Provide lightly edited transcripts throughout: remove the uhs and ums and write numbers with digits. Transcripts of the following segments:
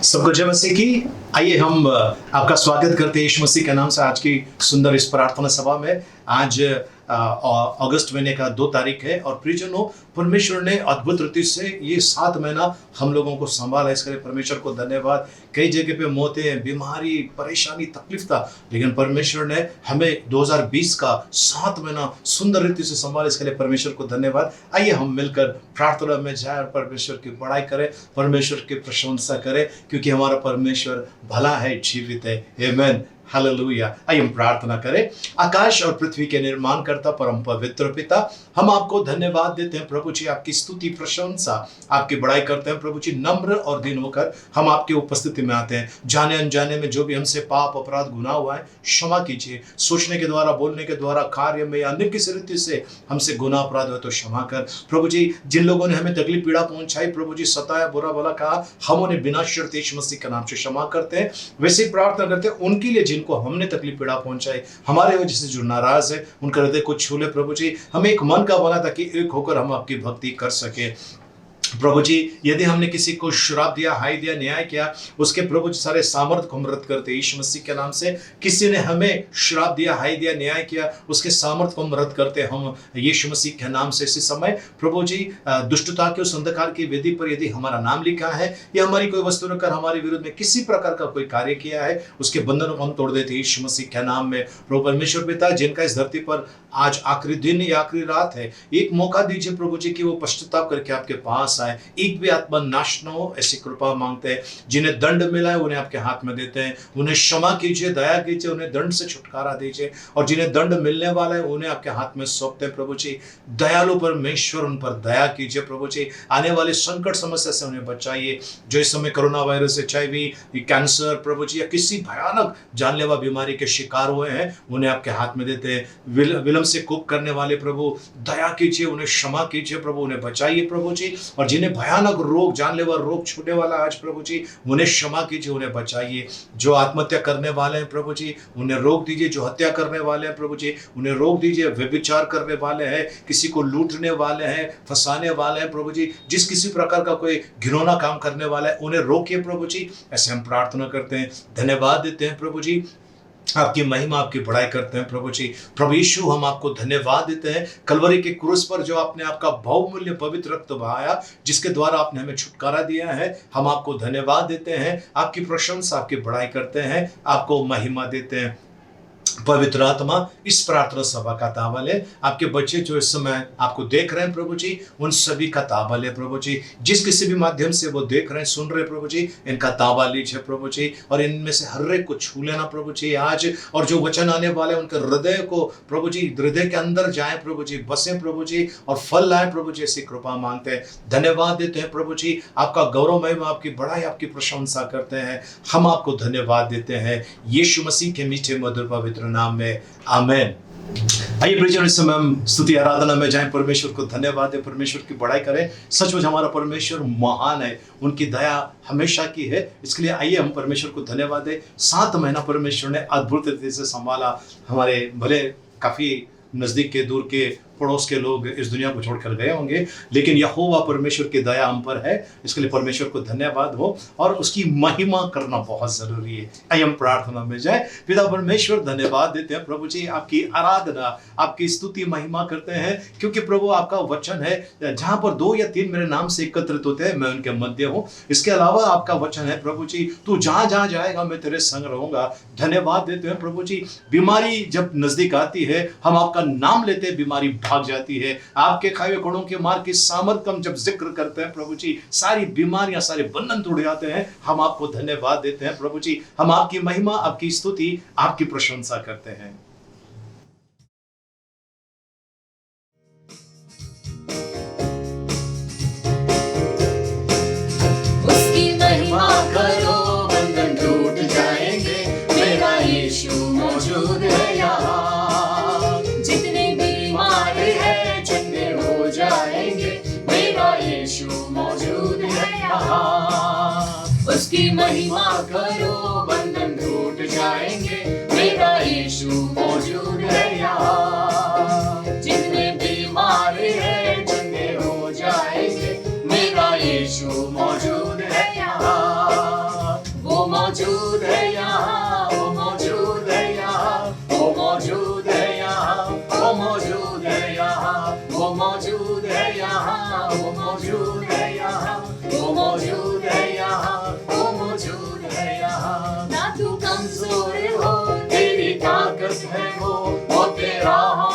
सबको जय मसीह की। आइए हम आपका स्वागत करते हैं यीशु मसीह के नाम से आज की सुंदर इस प्रार्थना सभा में। आज अगस्त महीने का 2 तारीख है और प्रियजनों, परमेश्वर ने अद्भुत रीति से ये 7 महीना हम लोगों को संभाला। इसके लिए परमेश्वर को धन्यवाद। कई जगह पे मौतें, बीमारी, परेशानी, तकलीफ था, लेकिन परमेश्वर ने हमें 2020 का 7 महीना सुंदर रीति से संभाला। इसके लिए परमेश्वर को धन्यवाद। आइए हम मिलकर प्रार्थना में जाए और परमेश्वर की बड़ाई करें, परमेश्वर की प्रशंसा करें, क्योंकि हमारा परमेश्वर भला है, जीवित है। आमीन, हालेलुया। आइए हम प्रार्थना करें। आकाश और पृथ्वी के निर्माण करता परम पवित्र पिता, हम आपको धन्यवाद देते हैं प्रभु जी। आपकी स्तुति, प्रशंसा, आपकी बड़ाई करते हैं प्रभु जी। नम्र और दीन होकर हम आपकी उपस्थिति में आते हैं। जाने अनजाने में जो भी हमसे पाप, अपराध, गुनाह हुआ है, क्षमा कीजिए। सोचने के द्वारा, बोलने के द्वारा, कार्य में या अन्य किसी रीति से हमसे गुनाह, अपराध हो तो क्षमा कर प्रभु जी। जिन लोगों ने हमें तकलीफ, पीड़ा पहुंचाई प्रभु जी, सताया, बुरा भला कहा, हम उन्हें बिना शर्त यीशु मसीह के नाम से क्षमा करते हैं। वैसे ही प्रार्थना करते हैं उनके लिए जिनको हमने तकलीफ, पीड़ा पहुंचाई, हमारे वजह से जो नाराज है, उनके हृदय को छू ले प्रभु जी। हमें एक मन का बना ताकि एक होकर हम आपकी भक्ति कर सके प्रभु जी। यदि हमने किसी को श्राप दिया, हाय दिया, न्याय किया, उसके प्रभु जी सारे सामर्थ को हम रद्द करते हैं यीशु मसीह के नाम से। किसी ने हमें श्राप दिया, हाय दिया, न्याय किया, उसके सामर्थ को हम रद्द करते हैं हम यीशु मसीह के नाम से। इसी समय प्रभु जी, दुष्टता के उस अंधकार की वेदी पर यदि हमारा नाम लिखा है या हमारी कोई वस्तु रखकर हमारे विरुद्ध में किसी प्रकार का कोई कार्य किया है, उसके बंधनों को हम तोड़ देते हैं यीशु मसीह के नाम में। प्रभु परमेश्वर पिता, जिनका इस धरती पर आज आखिरी दिन या आखिरी रात है, एक मौका दीजिए प्रभु जी कि वो पश्चाताप करके आपके पास आए, एक भी आत्मा नाश न हो, ऐसी कृपा मांगते हैं। जिन्हें दंड मिला है उन्हें आपके हाथ में देते हैं, उन्हें क्षमा कीजिए, दया कीजिए, उन्हें दंड से छुटकारा दीजिए। और जिन्हें दंड मिलने वाला है उन्हें आपके हाथ में सौंपते हैं प्रभु जी। दयालु परमेश्वर, उन पर दया कीजिए प्रभु जी। आने वाले संकट समस्या से उन्हें बचाइए। जो इस समय कोरोना वायरस, HIV, कैंसर प्रभु जी या किसी भयानक जानलेवा बीमारी के शिकार हुए हैं, उन्हें आपके हाथ में देते हैं। विलंब से कोप करने वाले प्रभु, दया कीजिए, उन्हें क्षमा कीजिए प्रभु, उन्हें बचाइए प्रभु जी। और जिन्हें भयानक रोग, जानलेवा रोग छूने वाला आज प्रभु जी, उन्हें क्षमा कीजिए, उन्हें बचाइए। जो आत्महत्या करने वाले हैं प्रभु जी, उन्हें रोक दीजिए। जो हत्या करने वाले हैं प्रभु जी, उन्हें रोक दीजिए। व्यभिचार करने वाले हैं, किसी को लूटने वाले हैं, फंसाने वाले हैं प्रभु जी, जिस किसी प्रकार का कोई घिनौना काम करने वाला है, उन्हें रोकिए प्रभु जी। ऐसे हम प्रार्थना करते हैं, धन्यवाद देते हैं प्रभु जी। आपकी महिमा, आपकी बड़ाई करते हैं प्रभु जी। प्रभु यीशु, हम आपको धन्यवाद देते हैं कलवरी के क्रूस पर जो आपने आपका बहुमूल्य पवित्र रक्त बहाया, जिसके द्वारा आपने हमें छुटकारा दिया है। हम आपको धन्यवाद देते हैं, आपकी प्रशंसा, आपकी बड़ाई करते हैं, आपको महिमा देते हैं। पवित्र आत्मा, इस प्रार्थना सभा का ताबा ले। आपके बच्चे जो इस समय आपको देख रहे हैं प्रभु जी, उन सभी का ताबा ले प्रभु जी। जिस किसी भी माध्यम से वो देख रहे हैं, सुन रहे हैं प्रभु जी, इनका ताबा लीजिए प्रभु जी। और इनमें से हर एक को छू लेना प्रभु जी आज। और जो वचन आने वाले उनके हृदय को प्रभु जी, हृदय के अंदर जाए प्रभु जी, बसे प्रभु जी, और फल लाए प्रभु जी। ऐसी कृपा मांगते हैं, धन्यवाद देते हैं प्रभु जी। आपका गौरव, महिमा, आपकी बड़ाई, आपकी प्रशंसा करते हैं। हम आपको धन्यवाद देते हैं यीशु मसीह के मीठे मधुर पवित्र नाम में, आमेन। आइए प्रियजन, इस समय हम स्तुति आराधना में जाएं, परमेश्वर को धन्यवाद दें, परमेश्वर की बड़ाई करें। सचमुच हमारा परमेश्वर महान है, उनकी दया हमेशा की है। इसके लिए आइए हम परमेश्वर को धन्यवाद दें। 7 महीना परमेश्वर ने अद्भुत रीति से संभाला। हमारे भले काफी नजदीक के, दूर के, पड़ोस के लोग इस दुनिया को छोड़कर गए होंगे, लेकिन यहोवा परमेश्वर की दया हम पर है। इसके लिए परमेश्वर को धन्यवाद हो और उसकी महिमा करना बहुत जरूरी है। आइए हम प्रार्थना में जाए। पिता परमेश्वर, धन्यवाद देते हैं प्रभु जी, आपकी आराधना, आपकी स्तुति, महिमा करते हैं, क्योंकि प्रभु आपका वचन है, जहां पर 2 या 3 मेरे नाम से एकत्रित होते हैं, मैं उनके मध्य हूँ। इसके अलावा आपका वचन है प्रभु जी, तू जहां जहां जाएगा मैं तेरे संग रहूंगा। धन्यवाद देते हैं प्रभु जी। बीमारी जब नजदीक आती है, हम आपका नाम लेते हैं, बीमारी भाग जाती है। आपके खाए गुणों के मार्ग की सामर्थ हम जब जिक्र करते हैं प्रभु जी, सारी बीमारियां, सारे बंधन टूट जाते हैं। हम आपको धन्यवाद देते हैं प्रभु जी। हम आपकी महिमा, आपकी स्तुति, आपकी प्रशंसा करते हैं। उसकी महिमा करो, बंधन टूट जाएंगे, मेरा यीशु मौजूद है यहाँ। जितने बीमार हैं, चंगे हो जाएंगे, मेरा यीशु मौजूद है यहाँ। उसकी महिमा करो, बंधन टूट जाएंगे, मेरा यीशु मौजूद है यहाँ। जितने बीमार हैं, चंगे हो जाएंगे, मेरा यीशु मौजूद है यहाँ।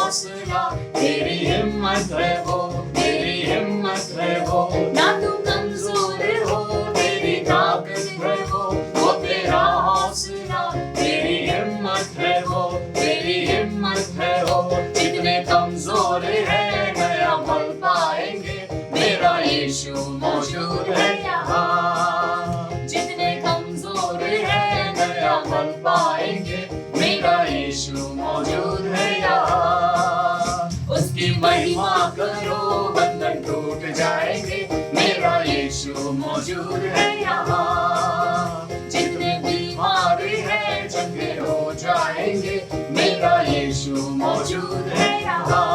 हौसला, तेरी हिम्मत है वो, तेरी हिम्मत है वो। ना तू कमजोर हो, तेरी ताकत है वो तेरा हौसला, तेरी हिम्मत है वो, तेरी हिम्मत है वो। जितने कमजोर है नया बल पाएंगे, मेरा यीशु मौजूद है यहाँ। जितने कमजोर है नया बल पाएंगे, मेरा यीशु मौजूद है यहाँ। उसकी महिमा करो, बंधन टूट जाएंगे, मेरा यीशु मौजूद है यहाँ। जितने बीमार हैं चंगे हो जाएंगे, मेरा यीशु मौजूद है यहाँ।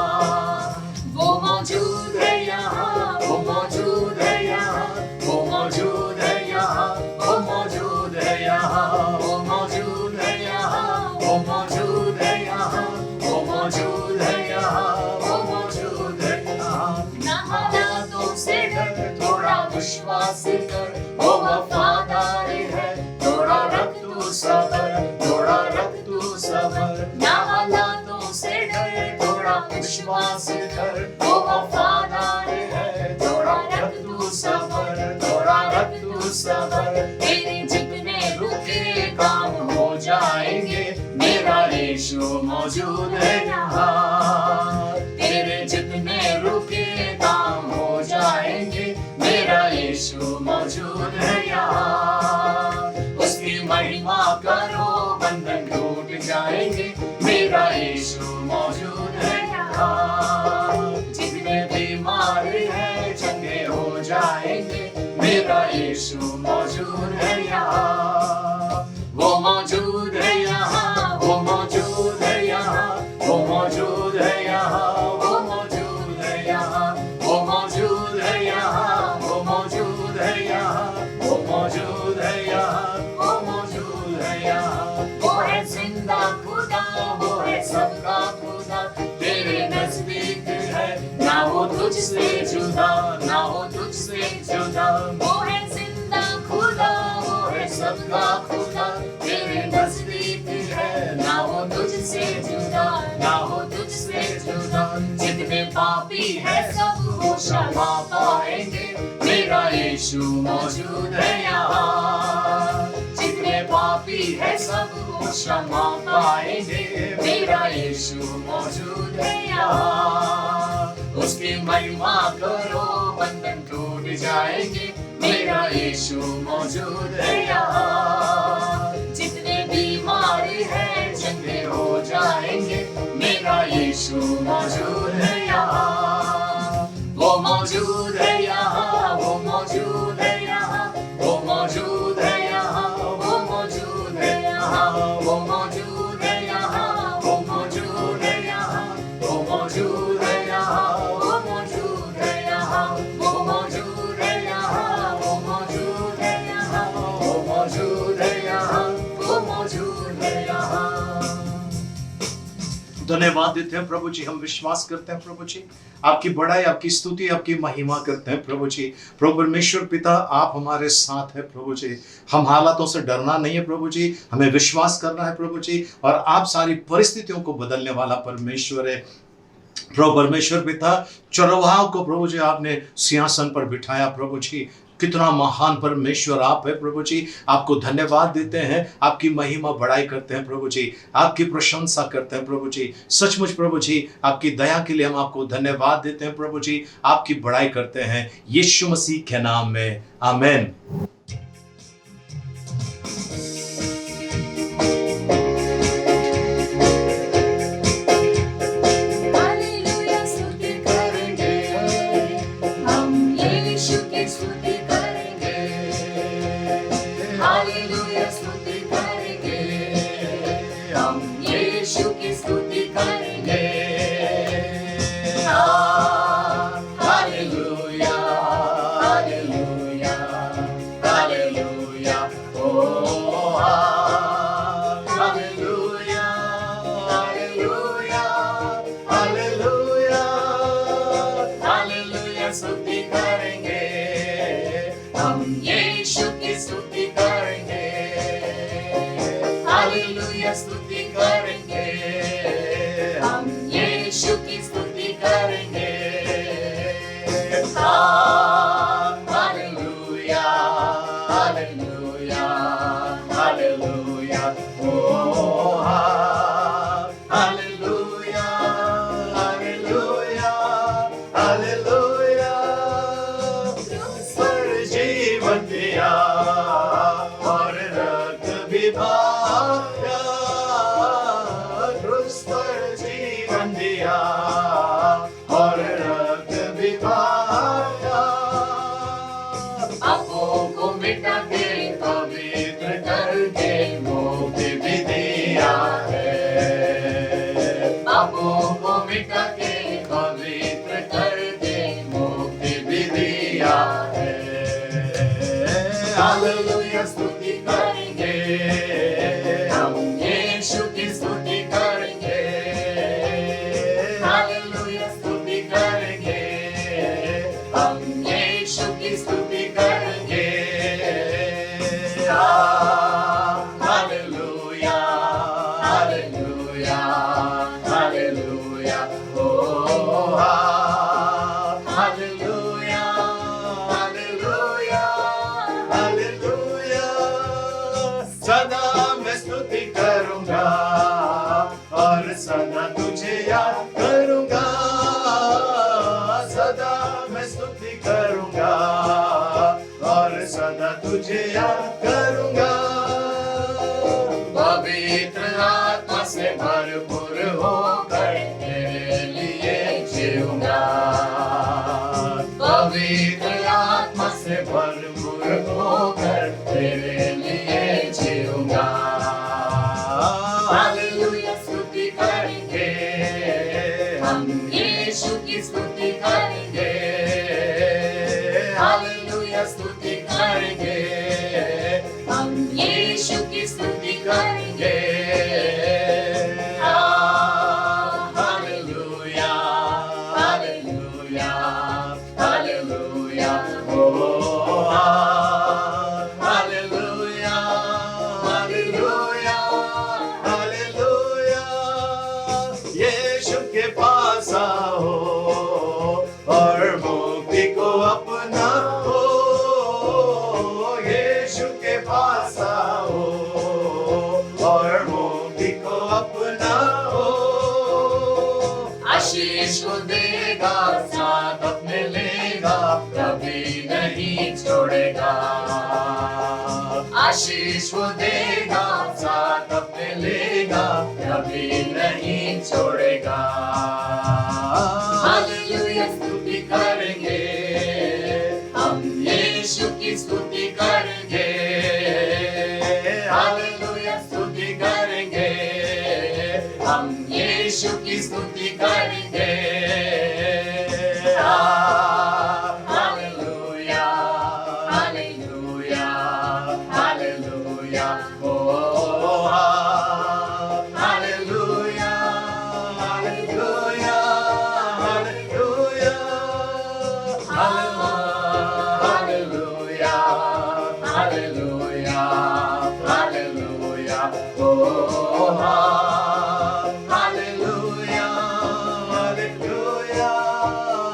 वो मौजूद है यहाँ, वो मौजूद है यहाँ, वो मौजूद है यहाँ, वो मौजूद है यहाँ, वो मौजूद है यहाँ, वो मौजूद है यहाँ, वो मौजूद है यहाँ, वो मौजूद है यहाँ। ना हालातों से डर, थोड़ा विश्वास कर, वो वफादार है, थोड़ा रख तू सबर, थोड़ा रख तू सबर। ना हालातों से डर, थोड़ा विश्वास कर, वो वफादार है, थोड़ा रख तू सबर, थोड़ा रख तू सबर। तेरे जितने रुके काम हो जाएंगे, मेरा यीशु मौजूद है यहाँ। तेरे जितने रुके काम हो जाएंगे, मेरा यीशु मौजूद है यहाँ। उसकी महिमा करो, बंधन टूट जाएंगे, मेरा यीशु मौजूद है यहाँ। जितने बीमार हैं चंगे हो जाएंगे, मेरा यीशु मौजूद है यहाँ। वो मौजूद है यहाँ, वो मौजूद है यहाँ, वो मौजूद है यहाँ, वो मौजूद है यहाँ, वो मौजूद है यहाँ, वो मौजूद है यहाँ, वो मौजूद है यहाँ, वो मौजूद है यहाँ। वो है जिंदा खुदा, वो है सबका खुदा, तेरे नजदीक है, ना वो तुझसे जुदा, ना वो तुझसे जुदा। वो है जिंदा खुदा, वो है सबका खुदा, तेरे नजदीक है, ना वो तुझसे जुदा, ना वो तुझसे जुदा। जितने पापी है सब वो क्षमा पाएंगे, मेरा यीशु मौजूद है यहाँ। जितने पापी है सब वो क्षमा पाएंगे, मेरा यीशु मौजूद है यहाँ। उसकी महिमा करो, बंधन टूट जाएंगे, मेरा यीशु मौजूद है यहाँ। जितने बीमार हैं चंगे हो जाएंगे, मेरा यीशु मौजूद है यहाँ। वो मौजूद है यहाँ, वो मौजूद है यहाँ, वो मौजूद है यहाँ, वो मौजूद है यहाँ, वो मौजूद है यहाँ, वो मौजूद है यहाँ, वो मौजूद है यहाँ, वो मौजूद है यहाँ, वो मौजूद है यहाँ, वो मौजूद है यहाँ, वो मौजूद है यहाँ, वो मौजूद है यहाँ। धन्यवाद देते हैं प्रभु जी, हम विश्वास करते हैं प्रभु जी, आपकी बड़ाई, आपकी स्तुति, आपकी महिमा करते हैं प्रभु जी। प्रभु परमेश्वर पिता, आप हमारे साथ है प्रभु जी। हम हालातों से डरना नहीं है प्रभु जी, हमें विश्वास करना है प्रभु जी, और आप सारी परिस्थितियों को बदलने वाला परमेश्वर है। प्रभु परमेश्वर पिता, चरवाहों को प्रभु जी आपने सिंहासन पर बिठाया प्रभु जी। कितना महान परमेश्वर आप है प्रभु जी, आपको धन्यवाद देते हैं, आपकी महिमा बड़ाई करते हैं प्रभु जी, आपकी प्रशंसा करते हैं प्रभु जी। सचमुच प्रभु जी, आपकी दया के लिए हम आपको धन्यवाद देते हैं प्रभु जी, आपकी बड़ाई करते हैं यीशु मसीह के नाम में, आमीन। हालेलुया स्तुति करेंगे, हम यीशु की स्तुति करेंगे। हालेलुया स्तुति करेंगे, हम यीशु की स्तुति करेंगे। Hallelujah, hallelujah, hallelujah, oh hallelujah, hallelujah, hallelujah, hallelujah स्तुति करेंगे, हम यीशु की स्तुति करेंगे। हालेलुया स्तुति करेंगे, हम यीशु मिटा के पवित्र कर दे, मुक्ति भी दिया है। हालेलुया स्तुति करेंगे, हम यीशु की स्तुति करेंगे। हालेलुया स्तुति करेंगे, हम यीशु की स्तुति करेंगे। Hallelujah, hallelujah, hallelujah, oh hallelujah, hallelujah, hallelujah. सदा मैं स्तुति करूंगा और सदा तुझे याद करूंगा, सदा मैं स्तुति करूंगा और सदा तुझे याद करूंगा। पवित्र आत्मा से भरपूर होकर तेरे लिए जीऊंगा, पवित्र आत्मा से भरपूर होकर तेरे लिए जीऊंगा। हालेलुया स्तुति करेंगे, हम यीशु की स्तुति करेंगे। हालेलुया स्तुति करेंगे, हम यीशु की स्तुति करेंगे। Hallelujah, hallelujah, hallelujah, oh hallelujah, hallelujah, hallelujah. यीशु के पास आओ और मुक्ति को अपनाओ, यीशु के पास आओ और मुक्ति को अपनाओ। आशीष को देगा, साथ अपने लेगा, कभी नहीं छोड़ेगा। आशीष को देगा, साथ अपने लेगा, कभी नहीं छोड़ेगा। हालेलुया स्तुति करेंगे, हम यीशु की स्तुति करेंगे। हालेलुया स्तुति करेंगे, हम यीशु की स्तुति करेंगे। Hallelujah, hallelujah, hallelujah, oh hallelujah, hallelujah, hallelujah, hallelujah, hallelujah, hallelujah, oh hallelujah, hallelujah,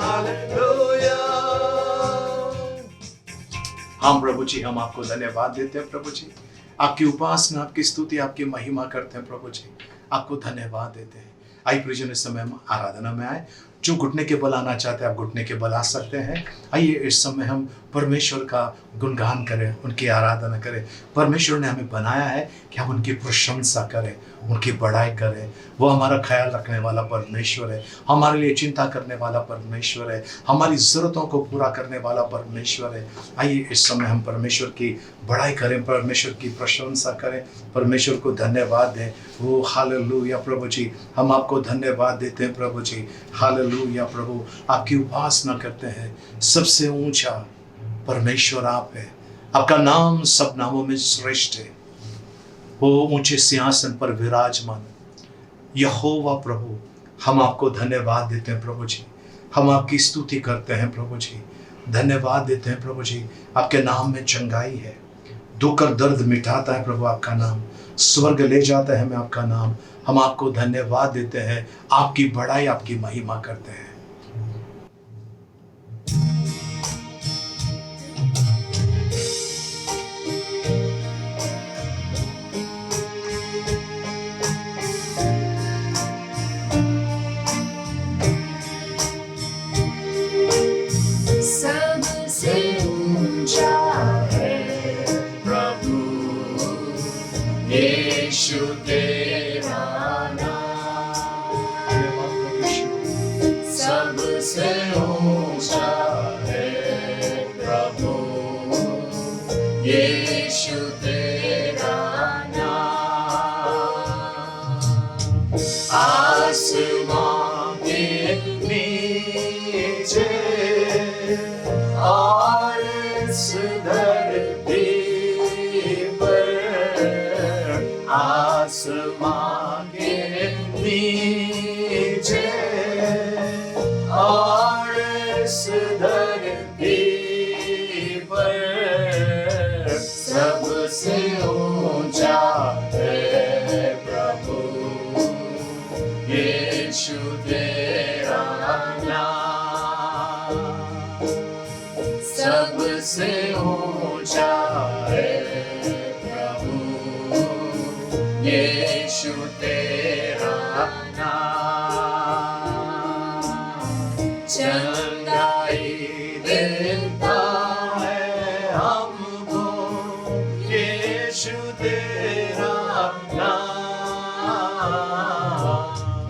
hallelujah. हम प्रभु जी, हम आपको धन्यवाद देते हैं प्रभु जी, आपकी उपासना, आपकी स्तुति, आपकी महिमा करते हैं प्रभु जी, आपको धन्यवाद देते हैं। आइए प्रियजन, इस समय हम आराधना में आए। जो घुटने के बल आना चाहते हैं आप घुटने के बल आ सकते हैं। आइए इस समय हम परमेश्वर का गुणगान करें, उनकी आराधना करें। परमेश्वर ने हमें बनाया है कि हम उनकी प्रशंसा करें, उनकी बड़ाई करें। वो हमारा ख्याल रखने वाला परमेश्वर है, हमारे लिए चिंता करने वाला परमेश्वर है, हमारी ज़रूरतों को पूरा करने वाला परमेश्वर है। आइए इस समय हम परमेश्वर की बड़ाई करें, परमेश्वर की प्रशंसा करें, परमेश्वर को धन्यवाद दें। वो हालेलुया प्रभु जी, हम आपको धन्यवाद देते हैं प्रभु जी। हालेलुया प्रभु, आपकी उपासना करते हैं। सबसे ऊंचा परमेश्वर आप है, आपका नाम सब नामों में श्रेष्ठ है। वो ऊंचे सिंहासन पर विराजमान यहोवा प्रभु, हम आपको धन्यवाद देते हैं प्रभु जी, हम आपकी स्तुति करते हैं प्रभु जी, धन्यवाद देते हैं प्रभु जी। आपके नाम में चंगाई है, दुख और दर्द मिटाता है प्रभु आपका नाम, स्वर्ग ले जाता है हमें आपका नाम। हम आपको धन्यवाद देते हैं, आपकी बड़ाई, आपकी महिमा करते हैं। सबसे ऊंचा है प्रभु यीशु तेरा नाम, सबसे ऊंचा है प्रभु यीशु तेरा नाम। आसमां के सबसे ऊंचा है प्रभु यीशु तेरा नाम। चंगाई देता है हमको यीशु तेरा नाम।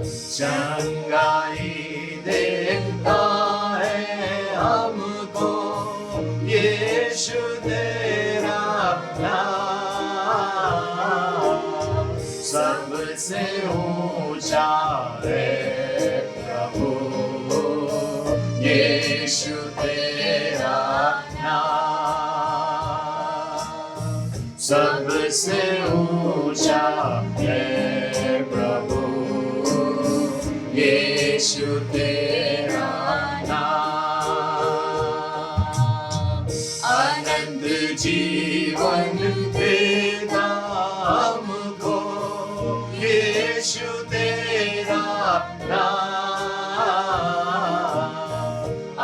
चंगाई देता है हमको यीशु तेरा नाम। सबसे ऊंचा है प्रभु यीशु तेरा नाम। सबसे ऊंचा है प्रभु यीशु तेरा नाम। अनंत जीवन देता हमको यीशु तेरा नाम।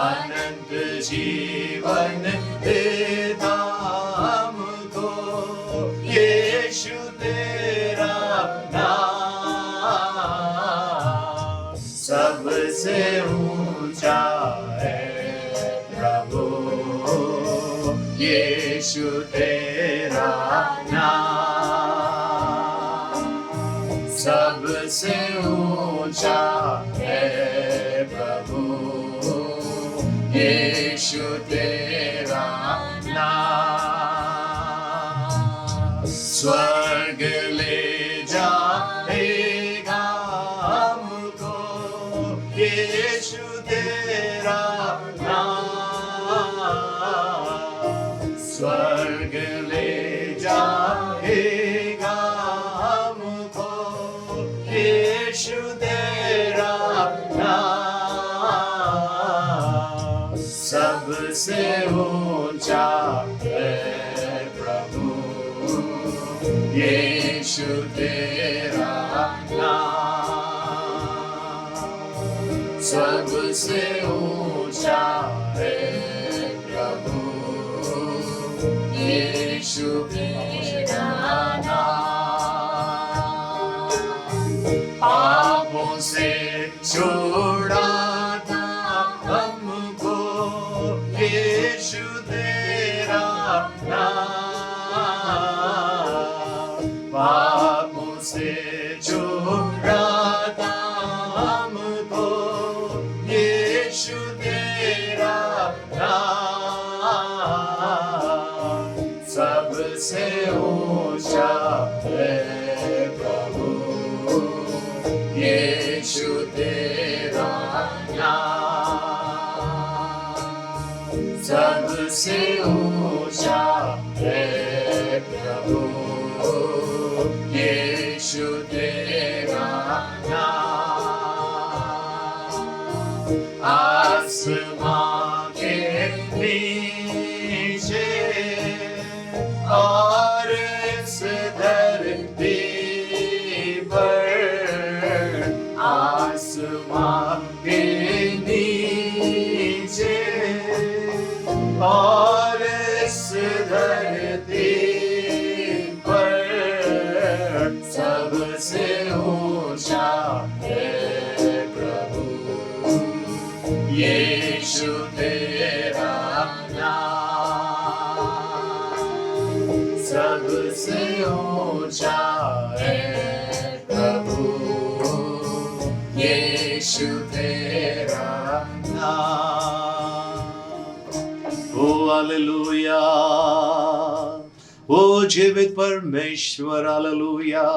अनंत जीवन देता हमको यीशु तेरा नाम। सबसे ऊंचा है प्रभु यीशु तेरा नाम। सबसे ऊंचा है प्रभु यीशु तेरा नाम। स्वर्ग ले जाएगा हमको यीशु तेरा नाम। स्वर्ग ले जाएगा हमको यीशु तेरा नाम। सबसे ऊंचा है प्रभु यीशु तेरा नाम। सबसे ऊंचा है प्रभु यीशु तेरा नाम। पापों से छुड़ाता हमको यीशु तेरा नाम। पापों से छुड़ाता हमको यीशु तेरा नाम। सबसे ऊंचा है प्रभु यीशु तेरा नाम। सबसे ऊंचा है प्रभु यीशु तेरा नाम। आसमां के नीचे और इस धरती पर। आसमां के नीचे और इस धरती पर। सबसे ऊंचा है प्रभु यीशु तेरा नाम। सबसे ऊंचा है प्रभु यीशु तेरा नाम। ओ हालेलुया, ओ जीवित परमेश्वर, हालेलुया।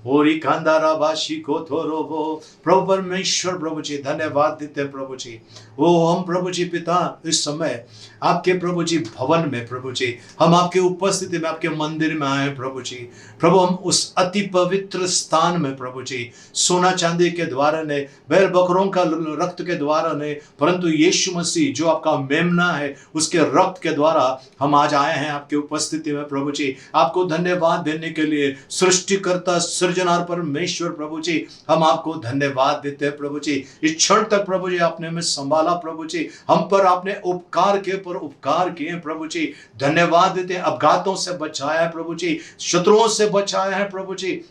ओरी कांदारा बाशी को थोरोबो। प्रभु परमेश्वर, प्रभु जी धन्यवाद देते हैं प्रभु जी। ओ हम प्रभु जी पिता इस समय आपके प्रभु जी भवन में प्रभु जी हम आपके उपस्थिति में आपके मंदिर में आए प्रभु जी। प्रभु हम उस अति पवित्र स्थान में प्रभु जी सोना चांदी के द्वारा ने, बैल बकरों का रक्त के द्वारा ने, परंतु यीशु मसीह जो आपका मेमना है उसके रक्त के द्वारा हम आज आए हैं आपके उपस्थिति में प्रभु जी। आपको धन्यवाद देने के लिए सृष्टिकर्ता सृजनहार परमेश्वर प्रभु जी, हम आपको धन्यवाद देते हैं प्रभु जी। इस क्षण तक प्रभु जी आपने हमें संभाला प्रभु जी, हम पर आपने उपकार के पर उपकार किए प्रभु जी, धन्यवाद देते हैं। अपघातों से बचाया है प्रभु जी, शत्रुओं से बचाया है प्रभु जी,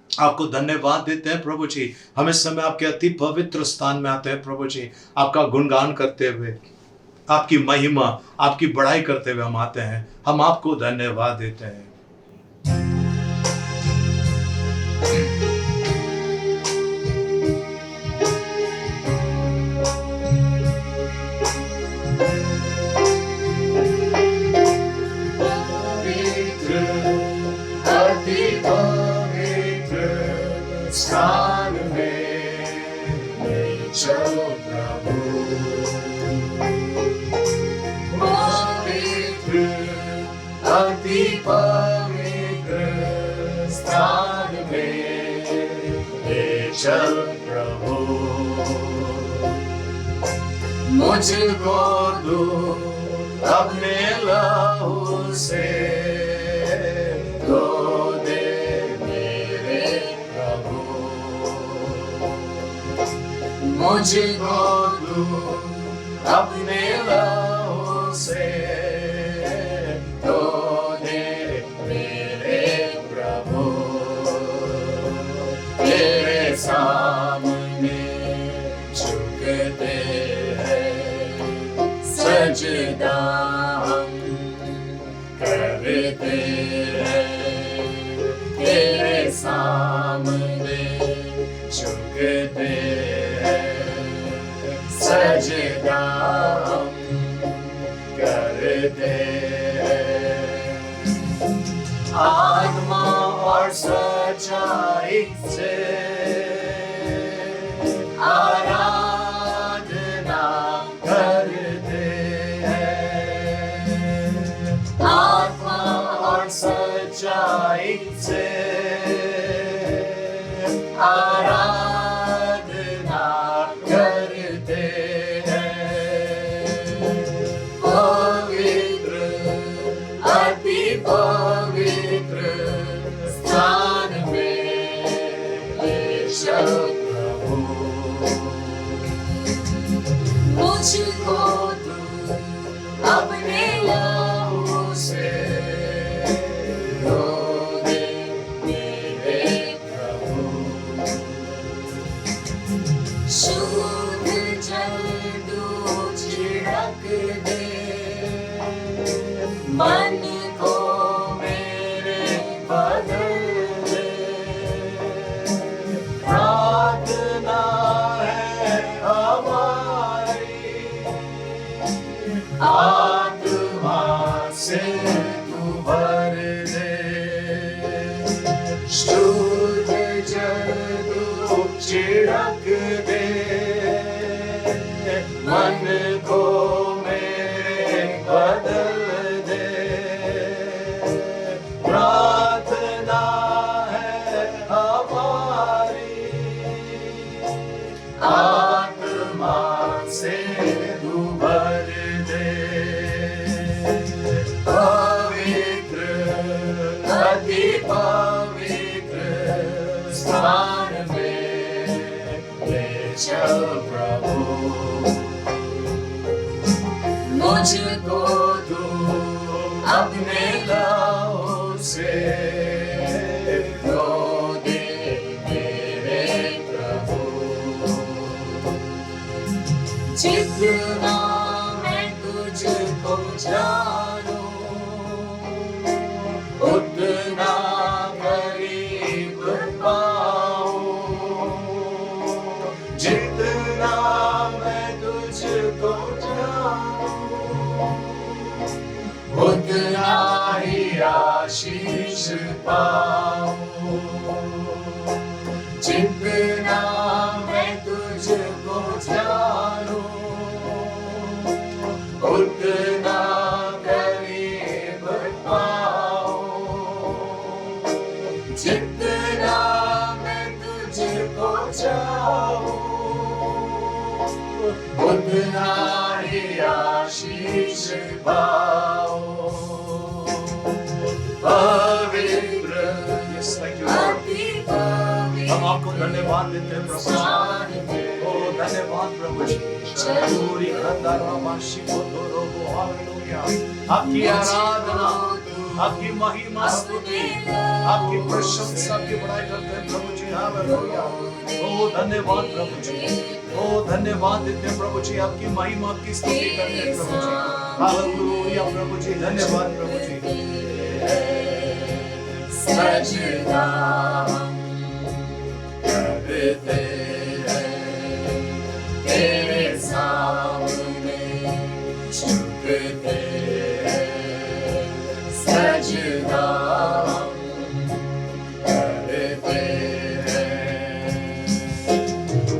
आपको धन्यवाद देते हैं प्रभु जी। हम इस समय आपके अति पवित्र स्थान में आते हैं प्रभु जी, आपका गुणगान करते हुए, आपकी महिमा आपकी बढ़ाई करते हुए हम आते हैं, हम आपको धन्यवाद देते हैं। स्थान में ले चलो प्रभु, पवित्र अति पवित्र स्थान में ले चलो प्रभु। मुझको दो अपने लहू से धो दे मेरे प्रभु, मुझको दो अपने लहू से धो दे मेरे प्रभु। तेरे सामने झुकते हैं, सजदा हम करते हैं, तेरे सामने झुकते हैं, सजदा हम करते हैं। आत्मा और सच्चाई से आराधना करते हैं, आत्मा और सच्चाई से आराधना करते हैं। पवित्र अति पवित्र स्थान में ले चलो प्रभु, मुझको तू अपने लहू से धो दे मेरे प्रभु। शुद्ध जल तू छिड़क दे, मन को मेरे बदल दे। प्रार्थना है हमारी, आत्मा से तू भर दे। शुद्ध जल तू छिड़क दे, मन को मेरे बदल दे। प्रार्थना है हमारी, आत्मा से तू भर दे। पवित्र अति पवित्र स्थान में ले चलो प्रभु, मुझको तू अपने लहू से धो दे मेरे प्रभु। जितना मैं तुझको जानूं, उतना करीब पाऊं। जितना मैं तुझको जानूं, उतना ही आशीष पाऊं। जितना मैं तुझको जानूं, उतना करीब पाऊं। जितना मैं तुझको चाहूं, उतना ही आशीष पाऊं। पवित्र Yes, thank you, Lord. अति पवित्र हम आपको धन्यवाद देते हैं प्रभु स्थान जी। में ओ धन्यवाद प्रभु जी। पूरी खंडर रमाशी को तो रोबो हालेलुया। आपकी आराधना, आपकी महिमा स्तुति, आपकी प्रशंसा, आपकी बड़ाई करते हैं प्रभु जी। हालेलुया। ओ धन्यवाद प्रभु जी। ओ धन्यवाद देते हैं प्रभु जी। आपकी महिमा, आपकी स्तुति करते हैं प्रभु जी। हालेलुया प्रभु जी। धन्यवाद प्रभु जी। सजदा करते हैं तेरे सामने झुकते हैं सजदा करते हैं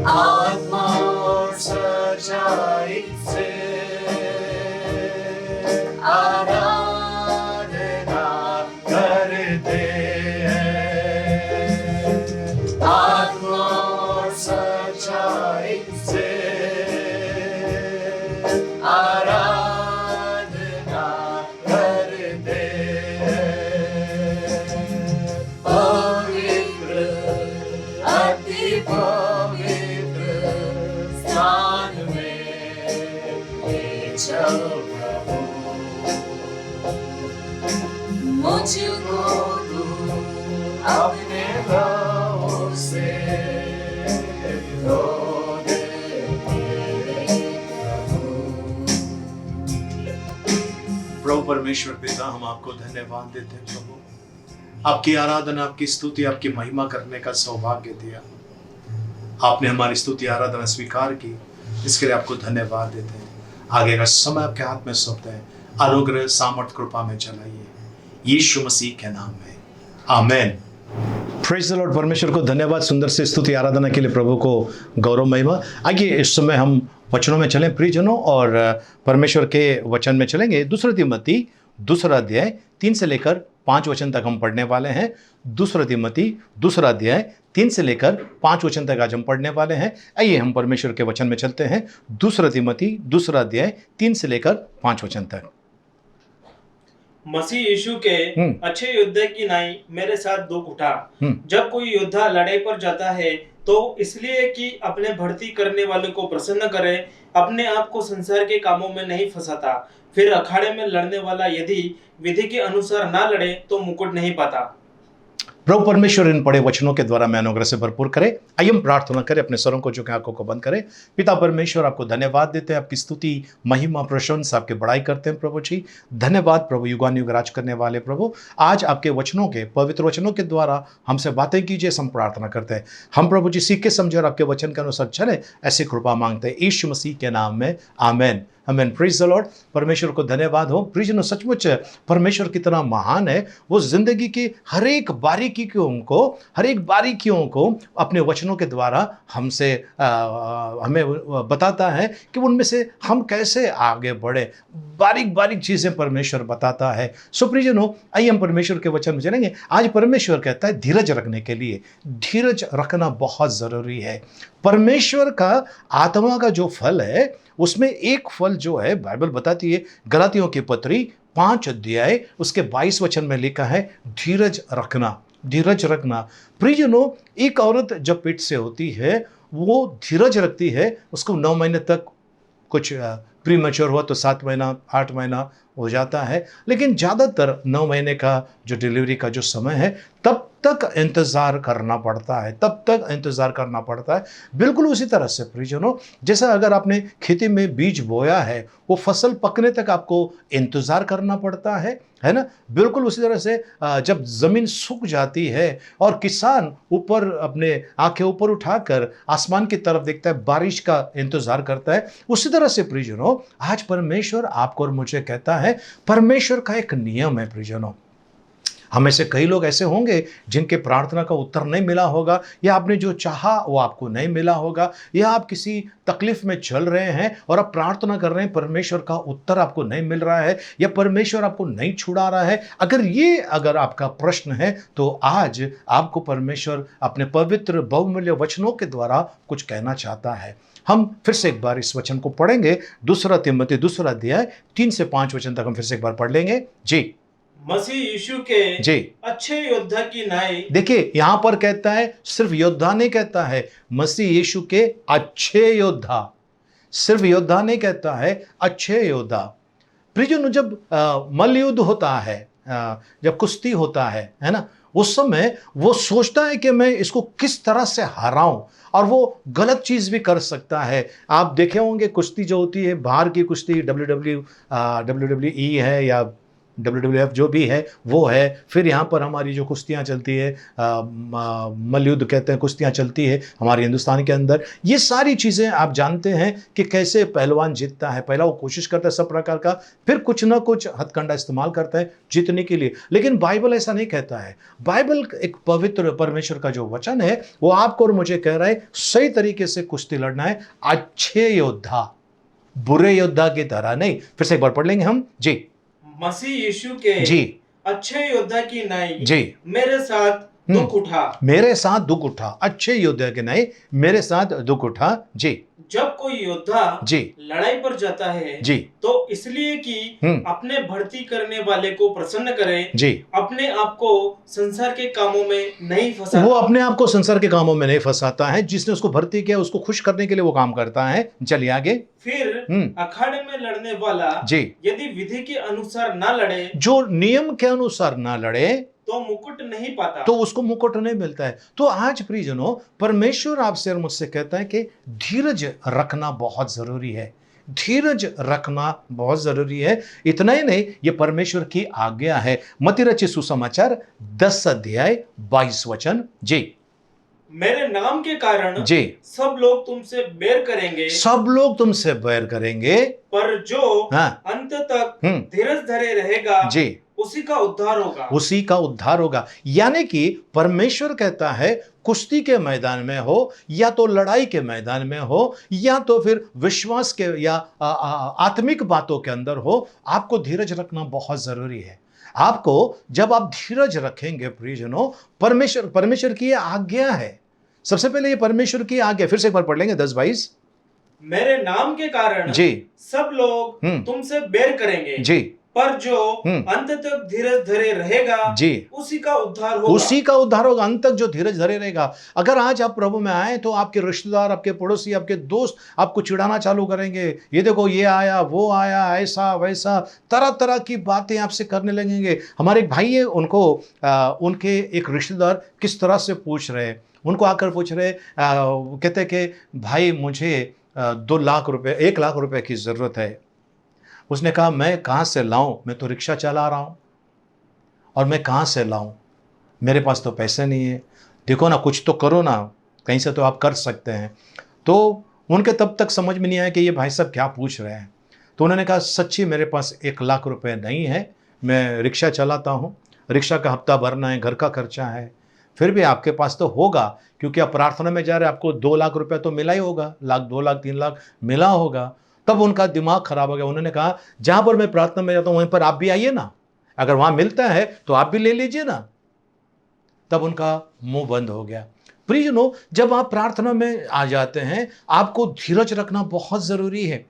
आत्मा और सच्चाई से आराधना करते हैं। आत्मा और सच्चाई से आराधना करते हैं। पवित्र अति पवित्र स्थान में ले चल प्रभु मुझको तू अपने लहू से धो दे प्रभु परमेश्वर पिता, हम आपको धन्यवाद देते हैं प्रभु। आपकी आराधना, आपकी स्तुति, आपकी महिमा करने का सौभाग्य दिया। आपने हमारी स्तुति आराधना स्वीकार की, इसके लिए आपको धन्यवाद देते हैं। आगे का समय आपके हाथ में सौंपते हैं। अनुग्रह, सामर्थ, कृपा में चलाइए, यीशु मसीह के नाम में, आमेन। Praise the Lord. परमेश्वर को धन्यवाद सुंदर से स्तुति आराधना के लिए, प्रभु को गौरव महिमा। आइए इस समय हम वचनों में चलें प्रियजनों, और परमेश्वर के वचन में चलेंगे। दूसरा तिमोथी दूसरा अध्याय 3 से लेकर 5 वचन तक हम पढ़ने वाले हैं। दूसरा तिमोथी दूसरा अध्याय 3 से लेकर 5 वचन तक आज हम पढ़ने वाले हैं। आइए हम परमेश्वर के वचन में चलते हैं। दूसरा तिमोथी दूसरा अध्याय 3 से लेकर 5 वचन तक। मसीह यीशु के अच्छे योद्धा की नाई मेरे साथ दुख उठा। जब कोई योद्धा लड़ाई पर जाता है तो इसलिए कि अपने भर्ती करने वाले को प्रसन्न करे, अपने आप को संसार के कामों में नहीं फंसाता। फिर अखाड़े में लड़ने वाला यदि विधि के अनुसार ना लड़े तो मुकुट नहीं पाता। प्रभु परमेश्वर इन पढ़े वचनों के द्वारा मैं अनुग्रह से भरपूर करे। आइए हम प्रार्थना करें, अपने स्वरों को झुकाएं, आंखों को बंद करें। पिता परमेश्वर, आपको धन्यवाद देते हैं, आपकी स्तुति महिमा प्रशंसा आपके बड़ाई करते हैं प्रभु जी। धन्यवाद प्रभु, युगानुयुग राज करने वाले प्रभु। आज आपके वचनों के, पवित्र वचनों के द्वारा हमसे बातें कीजिए, हम प्रार्थना करते हैं। हम प्रभु जी सीख के समझे और आपके वचन के अनुसार चले, ऐसी कृपा मांगते हैं यीशु मसीह के नाम में, amen. Amen. Praise the Lord. परमेश्वर को धन्यवाद हो। प्रियजनों, सचमुच परमेश्वर कितना महान है। वो जिंदगी की हर एक बारीकियों को अपने वचनों के द्वारा हमसे हमें बताता है कि उनमें से हम कैसे आगे बढ़े। बारीक बारीक चीज़ें परमेश्वर बताता है। सो प्रियजनों, आइए हम परमेश्वर के वचन में चलेंगे। आज परमेश्वर कहता है धीरज रखने के लिए। धीरज रखना बहुत ज़रूरी है। परमेश्वर का आत्मा का जो फल है, उसमें एक फल जो है बाइबल बताती है, गलातियों की पत्री 5 अध्याय उसके 22 वचन में लिखा है धीरज रखना। धीरज रखना। प्रियजनों, एक औरत जब पेट से होती है वो धीरज रखती है। उसको 9 महीने तक, कुछ प्री मैच्योर हुआ तो 7 महीना 8 महीना हो जाता है, लेकिन ज़्यादातर 9 महीने का जो डिलीवरी का जो समय है तब तक इंतज़ार करना पड़ता है, तब तक इंतज़ार करना पड़ता है। बिल्कुल उसी तरह से प्रियजनों, जैसा अगर आपने खेती में बीज बोया है, वो फसल पकने तक आपको इंतज़ार करना पड़ता है ना। बिल्कुल उसी तरह से जब ज़मीन सूख जाती है और किसान ऊपर अपने आंखें ऊपर उठाकर आसमान की तरफ देखता है, बारिश का इंतज़ार करता है, उसी तरह से प्रियजनों आज परमेश्वर आपको और मुझे कहता है, परमेश्वर का एक नियम है प्रियजनों। हमें से कई लोग ऐसे होंगे जिनके प्रार्थना का उत्तर नहीं मिला होगा, या आपने जो चाहा वो आपको नहीं मिला होगा, या आप किसी तकलीफ में चल रहे हैं और आप प्रार्थना कर रहे हैं, परमेश्वर का उत्तर आपको नहीं मिल रहा है, या परमेश्वर आपको नहीं छुड़ा रहा है। अगर आपका प्रश्न है तो आज आपको परमेश्वर अपने पवित्र बहुमूल्य वचनों के द्वारा कुछ कहना चाहता है। हम फिर से एक बार इस वचन को पढ़ेंगे। दूसरा तिमोथी दूसरा अध्याय 3 से 5 वचन तक हम फिर से एक बार पढ़ लेंगे जी। मसीह यीशु के जी अच्छे योद्धा की नाई देखिए यहां पर कहता है, सिर्फ योद्धा नहीं कहता है, मसीह यीशु के अच्छे योद्धा, सिर्फ योद्धा नहीं कहता है, अच्छे योद्धा। प्रियजनों, जब मल्ल युद्ध होता है, जब कुश्ती होता है ना, उस समय वो सोचता है कि मैं इसको किस तरह से हराऊं, और वो गलत चीज भी कर सकता है। आप देखे होंगे कुश्ती जो होती है, बाहर की कुश्ती, WWE है या WWF जो भी है वो है, फिर यहाँ पर हमारी जो कुश्तियाँ चलती है, मल्ल युद्ध कहते हैं, कुश्तियाँ चलती है हमारे हिंदुस्तान के अंदर। ये सारी चीज़ें आप जानते हैं कि कैसे पहलवान जीतता है। पहला वो कोशिश करता है सब प्रकार का, फिर कुछ ना कुछ हथकंडा इस्तेमाल करता है जीतने के लिए। लेकिन बाइबल ऐसा नहीं कहता है। बाइबल एक पवित्र परमेश्वर का जो वचन है वो आपको और मुझे कह रहा है सही तरीके से कुश्ती लड़ना है, अच्छे योद्धा, बुरे योद्धा की तरह नहीं। फिर से एक बार पढ़ लेंगे हम जी। मसीह यीशु के जी अच्छे योद्धा की नाई जी मेरे साथ दुख उठा, मेरे साथ दुख उठा, अच्छे योद्धा के नहीं, मेरे साथ दुख उठा जी। जब कोई योद्धा जी लड़ाई पर जाता है जी तो इसलिए कि अपने भर्ती करने वाले को प्रसन्न करे, जी। अपने आप को संसार के कामों में नहीं फंसाता। वो अपने आप को संसार के कामों में नहीं फंसाता है। जिसने उसको भर्ती किया उसको खुश करने के लिए वो काम करता है। चलिए आगे। फिर अखाड़े में लड़ने वाला जी यदि विधि के अनुसार ना लड़े, जो नियम के अनुसार ना लड़े, तो मुकुट नहीं पाता, तो उसको मुकुट नहीं मिलता है। तो आज प्रियजनों, परमेश्वर आपसे और मुझसे कहता है कि धीरज रखना बहुत जरूरी है। धीरज रखना बहुत जरूरी है। इतना ही नहीं, ये परमेश्वर की आज्ञा है। मत्ती रचित सुसमाचार 10 अध्याय 22 वचन जी। मेरे नाम के कारण जी सब लोग तुमसे बैर करेंगे, सब लोग तुमसे बैर करेंगे, पर जो हाँ अंत तक धीरज धरे रहेगा जी उसी का उद्धार होगा, उसी का उद्धार होगा। यानी कि परमेश्वर कहता है कुश्ती के मैदान में हो या तो लड़ाई के मैदान में हो या तो फिर विश्वास के या आत्मिक बातों के अंदर हो, आपको धीरज रखना बहुत जरूरी है। आपको जब आप धीरज रखेंगे प्रियजनों, परमेश्वर की यह आज्ञा है। सबसे पहले ये परमेश्वर की आज्ञा, फिर से एक बार पढ़ लेंगे 10-22। मेरे नाम के कारण जी सब लोग तुमसे बैर करेंगे जी, पर जो अंत तक धीरज धरे रहेगा जी उसी का उद्धार होगा, उसी का उद्धार होगा। अंत तक जो धीरज धरे रहेगा। अगर आज आप प्रभु में आए तो आपके रिश्तेदार, आपके पड़ोसी, आपके दोस्त आपको चिढ़ाना चालू करेंगे। ये देखो ये आया, वो आया, ऐसा वैसा, तरह तरह की बातें आपसे करने लगेंगे। हमारे एक भाई है, उनके एक रिश्तेदार किस तरह से पूछ रहे, उनको आकर पूछ रहे, कहते कि भाई मुझे 2 लाख रुपए, 1 लाख रुपए की जरूरत है। उसने कहा मैं कहाँ से लाऊं, मैं तो रिक्शा चला रहा हूं और मैं कहाँ से लाऊं, मेरे पास तो पैसे नहीं है। देखो ना, कुछ तो करो ना, कहीं से तो आप कर सकते हैं। तो उनके तब तक समझ में नहीं आया कि ये भाई साहब क्या पूछ रहे हैं। तो उन्होंने कहा सच्ची मेरे पास 1 लाख रुपए नहीं है, मैं रिक्शा चलाता हूँ, रिक्शा का हफ्ता भरना है, घर का खर्चा है। फिर भी आपके पास तो होगा, क्योंकि आप प्रार्थना में जा रहे हैं, आपको 2 लाख रुपया तो मिला ही होगा, 1 लाख, 2 लाख, 3 लाख मिला होगा। तब उनका दिमाग खराब हो गया। उन्होंने कहा जहां पर मैं प्रार्थना में जाता हूं वहीं पर आप भी आइए ना, अगर वहां मिलता है तो आप भी ले लीजिए ना। तब उनका मुंह बंद हो गया। प्रियजनों, जब आप प्रार्थना में आ जाते हैं, आपको धीरज रखना बहुत जरूरी है,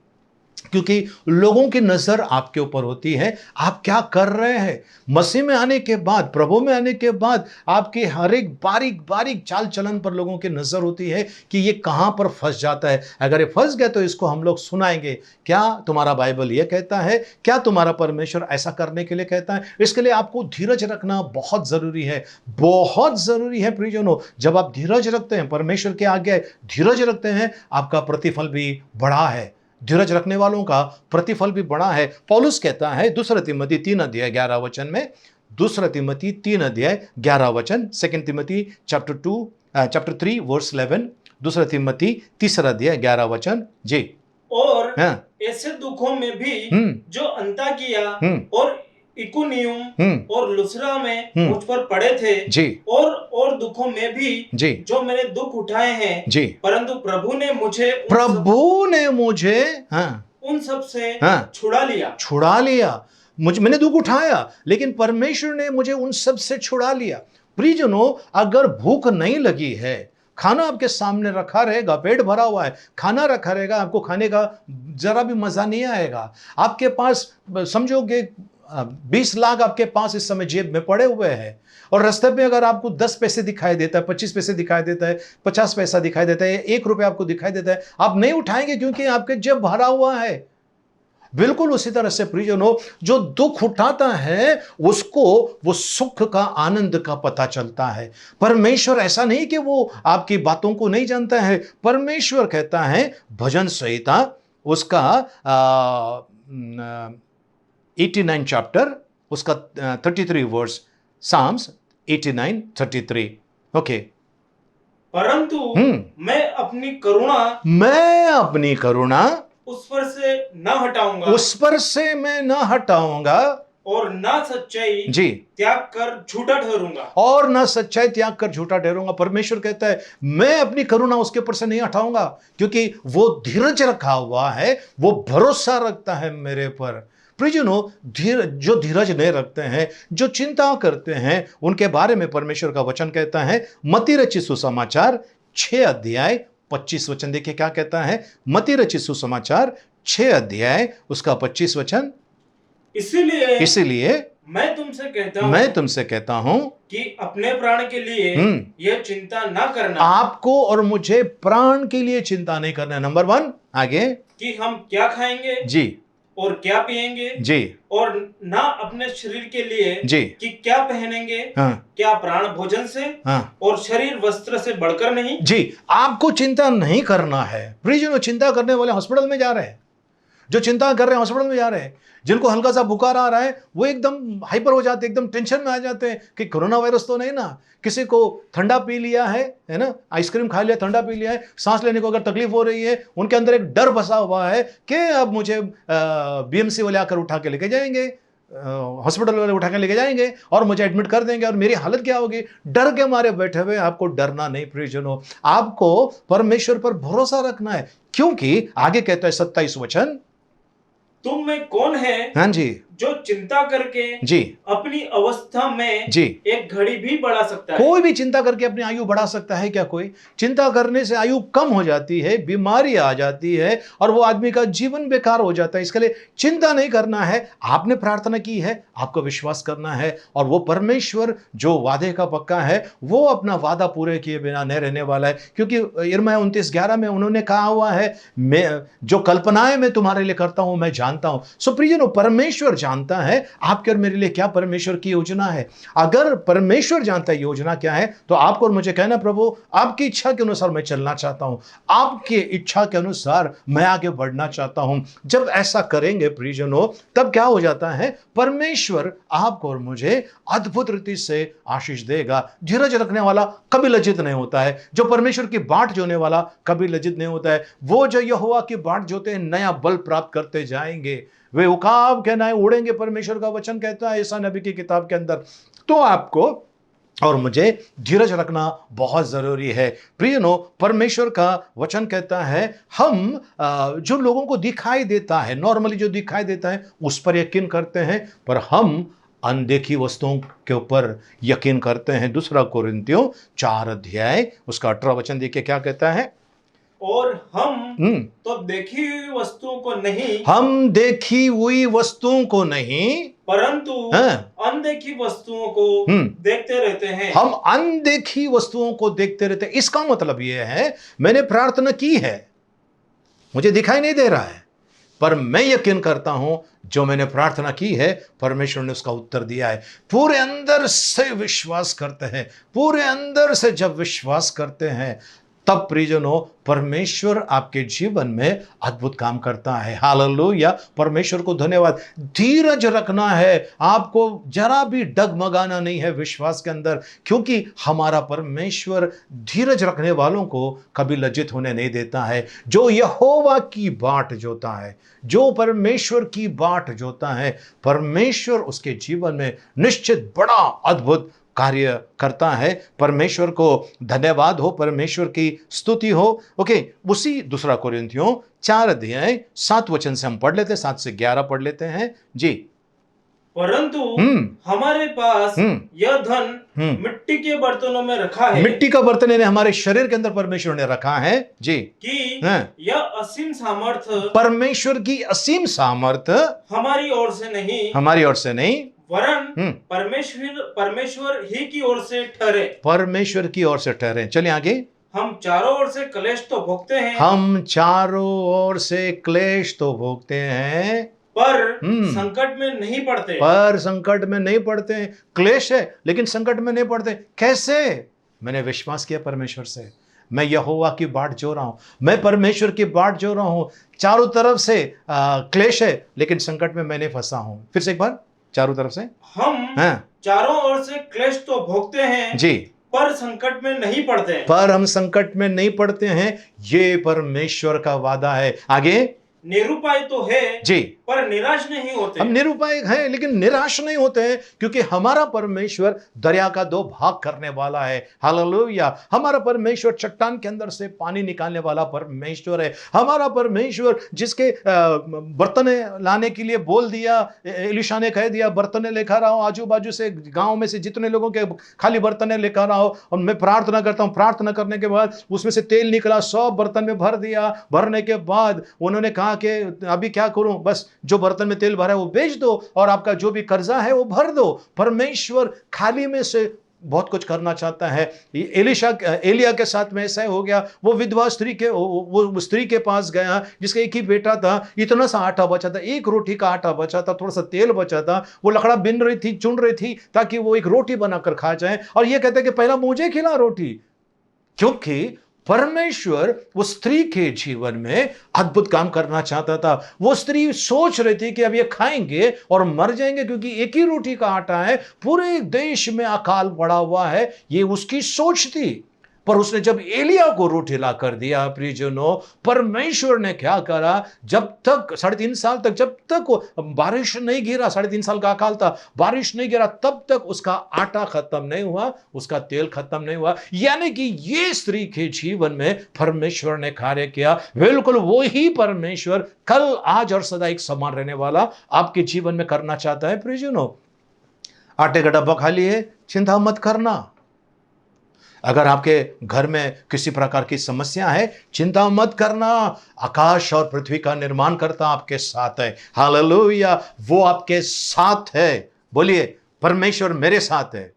क्योंकि लोगों की नजर आपके ऊपर होती है, आप क्या कर रहे हैं। मसीह में आने के बाद, प्रभु में आने के बाद, आपके हर एक बारीक बारीक चाल चलन पर लोगों की नजर होती है कि ये कहां पर फंस जाता है। अगर ये फंस गया तो इसको हम लोग सुनाएंगे, क्या तुम्हारा बाइबल ये कहता है, क्या तुम्हारा परमेश्वर ऐसा करने के लिए कहता है। इसके लिए आपको धीरज रखना बहुत जरूरी है, बहुत जरूरी है प्रियजनों। जब आप धीरज रखते हैं, परमेश्वर के आगे धीरज रखते हैं, आपका प्रतिफल भी बड़ा है। धीरज रखने वालों का प्रतिफल भी बड़ा है। पौलुस कहता है 2 तिमोथी 3 अध्याय 11 वचन में, 2 तिमोथी 3 अध्याय 11 वचन, 2 तिमोथी चैप्टर 3 वर्स 11, 2 तिमोथी 3 अध्याय 11 वचन जी। और ऐसे दुखों में भी जो अंताकिया और इकुनियुम और लुस्रा में मुझ पर पड़े थे जी, और दुखों में भी जी, जो मैंने दुख उठाए हैं जी, परंतु प्रभु ने मुझे उन सब से छुड़ा लिया। मैंने दुख उठाया, लेकिन परमेश्वर ने मुझे उन सब से छुड़ा लिया। प्रियजनों, अगर भूख नहीं लगी है, खाना आपके सामने रखा रहेगा, पेट भरा हुआ है, खाना रखा रहेगा, आपको खाने का जरा भी मजा नहीं आएगा। आपके पास समझोगे 20 लाख आपके पास इस समय जेब में पड़े हुए हैं और रास्ते में अगर आपको 10 पैसे दिखाई देता है, 25 पैसे दिखाई देता है, 50 पैसा दिखाई देता है, 1 रुपया आपको दिखाई देता है, आप नहीं उठाएंगे क्योंकि आपके जेब भरा हुआ है। बिल्कुल उसी तरह से प्रियजनों, जो दुख उठाता है उसको वो सुख का, आनंद का पता चलता है। परमेश्वर ऐसा नहीं कि वो आपकी बातों को नहीं जानता है। परमेश्वर कहता है भजन संहिता उसका 89 चैप्टर उसका 33 वर्स, साम्स 89:33। ओके, परंतु हम्म। मैं अपनी करुणा उस पर से न हटाऊंगा, उस पर से मैं न हटाऊंगा और ना सच्चाई जी त्याग कर झूठा ठहरूंगा। और ना सच्चाई त्याग कर झूठा ठहरूंगा। परमेश्वर कहता है मैं अपनी करुणा उसके ऊपर से नहीं हटाऊंगा, क्योंकि वो धीरज रखा हुआ है, वो भरोसा रखता है मेरे पर। प्रियजनों, जो धीरज नहीं रखते हैं, जो चिंता करते हैं, उनके बारे में परमेश्वर का वचन कहता है मत्ती रचित सुसमाचार 6 अध्याय 25 वचन। देखिए क्या कहता है, मत्ती रचित सुसमाचार 6 अध्याय उसका 25 वचन। इसीलिए मैं तुमसे कहता हूं कि अपने प्राण के लिए यह चिंता ना करना। आपको और मुझे प्राण के लिए चिंता नहीं करना। नंबर 1, आगे कि हम क्या खाएंगे जी और क्या पिएंगे जी, और ना अपने शरीर के लिए जी कि क्या पहनेंगे। हाँ, क्या प्राण भोजन से हाँ, और शरीर वस्त्र से बढ़कर नहीं। जी, आपको चिंता नहीं करना है। प्रियजनों, चिंता करने वाले हॉस्पिटल में जा रहे हैं, जो चिंता कर रहे हैं हॉस्पिटल में जा रहे हैं, जिनको हल्का सा बुखार आ रहा है वो एकदम हाइपर हो जाते हैं, एकदम टेंशन में आ जाते हैं कि कोरोना वायरस तो नहीं ना। किसी को ठंडा पी लिया है ना, आइसक्रीम खा लिया, ठंडा पी लिया है, सांस लेने को अगर तकलीफ हो रही है, उनके अंदर एक डर बसा हुआ है कि अब मुझे बीएमसी वाले आकर उठा के लेके जाएंगे, हॉस्पिटल वाले उठा के लेके जाएंगे और मुझे एडमिट कर देंगे और मेरी हालत क्या होगी। डर के मारे बैठे हुए। आपको डरना नहीं प्रियजनों, आपको परमेश्वर पर भरोसा रखना है, क्योंकि आगे कहता है 27 वचन, तुम में कौन है हाँ जी, जो चिंता करके जी अपनी अवस्था में जी एक घड़ी भी बढ़ा सकता है। कोई भी चिंता करके अपनी आयु बढ़ा सकता है क्या? कोई चिंता करने से आयु कम हो जाती है, बीमारी आ जाती है और वो आदमी का जीवन बेकार हो जाता है। इसके लिए चिंता नहीं करना है। आपने प्रार्थना की है, आपको विश्वास करना है और वो परमेश्वर जो वादे का पक्का है वो अपना वादा पूरे किए बिना नहीं रहने वाला है, क्योंकि यिर्मयाह 29:11 में उन्होंने कहा हुआ है मैं जो कल्पनाएं मैं तुम्हारे लिए करता हूं मैं जानता हूं। सो प्रियजनों, परमेश्वर जानता है आपके और मेरे लिए क्या परमेश्वर की योजना है। अगर परमेश्वर जानता है योजना क्या है तो आपको और मुझे कहना, प्रभु आपकी इच्छा के अनुसार मैं चलना चाहता हूं, आपकी इच्छा के अनुसार मैं आगे बढ़ना चाहता हूं। जब ऐसा करेंगे प्रियजनों, तब क्या हो जाता है, परमेश्वर आपको और मुझे अद्भुत रीति से आशीष देगा। धीरज रखने वाला कभी लज्जित नहीं होता है, जो परमेश्वर की बाट जोने वाला कभी लज्जित नहीं होता है। वो जो यहोवा की बाट जोते हैं नया बल प्राप्त करते जाएंगे, वे उकाब के नए उड़ेंगे। परमेश्वर का वचन कहता है ईसा नबी की किताब के अंदर। तो आपको और मुझे धीरज रखना बहुत जरूरी है। प्रियनो, परमेश्वर का वचन कहता है हम जो लोगों को दिखाई देता है, नॉर्मली जो दिखाई देता है उस पर यकीन करते हैं, पर हम अनदेखी वस्तुओं के ऊपर यकीन करते हैं। 2 कोरिन्थियों 4 अध्याय उसका 18 वचन देखिए क्या कहता है, और हम तो देखी हुई वस्तुओं को नहीं, हम देखी हुई वस्तुओं को नहीं परंतु अनदेखी वस्तुओं को देखते रहते हैं। हम अनदेखी वस्तुओं को देखते रहते हैं। इसका मतलब यह है मैंने प्रार्थना की है, मुझे दिखाई नहीं दे रहा है, पर मैं यकीन करता हूं जो मैंने प्रार्थना की है परमेश्वर ने उसका उत्तर दिया है। पूरे अंदर से विश्वास करते हैं, पूरे अंदर से जब विश्वास करते हैं तब प्रियजनों परमेश्वर आपके जीवन में अद्भुत काम करता है। हालेलुया, परमेश्वर को धन्यवाद। धीरज रखना है, आपको जरा भी डगमगाना नहीं है विश्वास के अंदर, क्योंकि हमारा परमेश्वर धीरज रखने वालों को कभी लज्जित होने नहीं देता है। जो यहोवा की बाट जोता है, जो परमेश्वर की बाट जोता है, परमेश्वर उसके जीवन में निश्चित बड़ा अद्भुत कार्य करता है। परमेश्वर को धन्यवाद हो, परमेश्वर की स्तुति हो। ओके, उसी 2 कोरिन्थियों 4 अध्याय 7 वचन से हम पढ़ लेते हैं, 7 से 11 पढ़ लेते हैं जी। परंतु हम्म हमारे पास हम्म यह धन हम्म मिट्टी के बर्तनों में रखा है मिट्टी का बर्तन यानी हमारे शरीर के अंदर परमेश्वर ने रखा है जी। कि हाँ। यह असीम सामर्थ्य परमेश्वर की असीम सामर्थ हमारी ओर से नहीं हमारी ओर से नहीं, वरन परमेश्वर ही की ओर से ठहरे। परमेश्वर की ओर से ठहरे। चलिए आगे। हम चारों ओर से क्लेश तो भोगते हैं, हम चारों ओर से क्लेश तो भोगते हैं, पर संकट में नहीं पड़ते। पर संकट में नहीं पड़ते। क्लेश है लेकिन संकट में नहीं पड़ते। कैसे? मैंने विश्वास किया परमेश्वर से, मैं यहोवा की बाट जो रहा हूं, मैं परमेश्वर की बाट जो रहा हूं। चारों तरफ से क्लेश है लेकिन संकट में मैं नहीं फंसा हूं। फिर से एक बार, चारों तरफ से हम हाँ चारों ओर से क्लेश तो भोगते हैं जी, पर संकट में नहीं पड़ते। पर हम संकट में नहीं पड़ते हैं, ये परमेश्वर का वादा है। आगे। निरुपाय तो है जी, पर निराश नहीं होते। हम निरुपाय हैं लेकिन निराश नहीं होते हैं, क्योंकि हमारा परमेश्वर दरिया का दो भाग करने वाला है। हालेलुया। हमारा परमेश्वर चट्टान के अंदर से पानी निकालने वाला परमेश्वर है। हमारा परमेश्वर जिसके बर्तने लाने के लिए बोल दिया, एलीशा ने कह दिया बर्तने लेकर आओ, आजू बाजू से गांव में से जितने लोगों के खाली बर्तने लेकर आओ, और मैं प्रार्थना करता हूं। प्रार्थना करने के बाद उसमें से तेल निकला, 100 बर्तन में भर दिया। भरने के बाद उन्होंने कहा कि अभी क्या करूं, बस जो बर्तन में तेल भरा है वो बेच दो और आपका जो भी कर्जा है वो भर दो। परमेश्वर खाली में से बहुत कुछ करना चाहता है। एलिया के साथ में ऐसा हो गया। वो विधवा स्त्री के वो स्त्री के पास गया जिसका एक ही बेटा था, इतना सा आटा बचा था, एक रोटी का आटा बचा था, थोड़ा सा तेल बचा था। वो लकड़ा बिन रही थी, चुन रही थी ताकि वो एक रोटी बनाकर खा जाए, और ये कहते कि पहला मुझे खिला रोटी, क्योंकि परमेश्वर वो स्त्री के जीवन में अद्भुत काम करना चाहता था। वो स्त्री सोच रही थी कि अब ये खाएंगे और मर जाएंगे क्योंकि एक ही रोटी का आटा है, पूरे देश में अकाल पड़ा हुआ है, ये उसकी सोच थी। पर उसने जब एलिया को रोटी ला कर दिया, प्रियजनों, परमेश्वर ने क्या करा, जब तक 3.5 साल तक, जब तक बारिश नहीं गिरा, 3.5 साल का अकाल था, बारिश नहीं गिरा, तब तक उसका आटा खत्म नहीं हुआ, उसका तेल खत्म नहीं हुआ। यानी कि ये स्त्री के जीवन में परमेश्वर ने कार्य किया। बिल्कुल वही परमेश्वर कल, आज और सदा एक समान रहने वाला आपके जीवन में करना चाहता है। प्रियजनों, आटे का डब्बा खाली है, चिंता मत करना। अगर आपके घर में किसी प्रकार की समस्या है, चिंता मत करना। आकाश और पृथ्वी का निर्माण करता आपके साथ है। हालेलुया। वो आपके साथ है। बोलिए, परमेश्वर मेरे साथ है।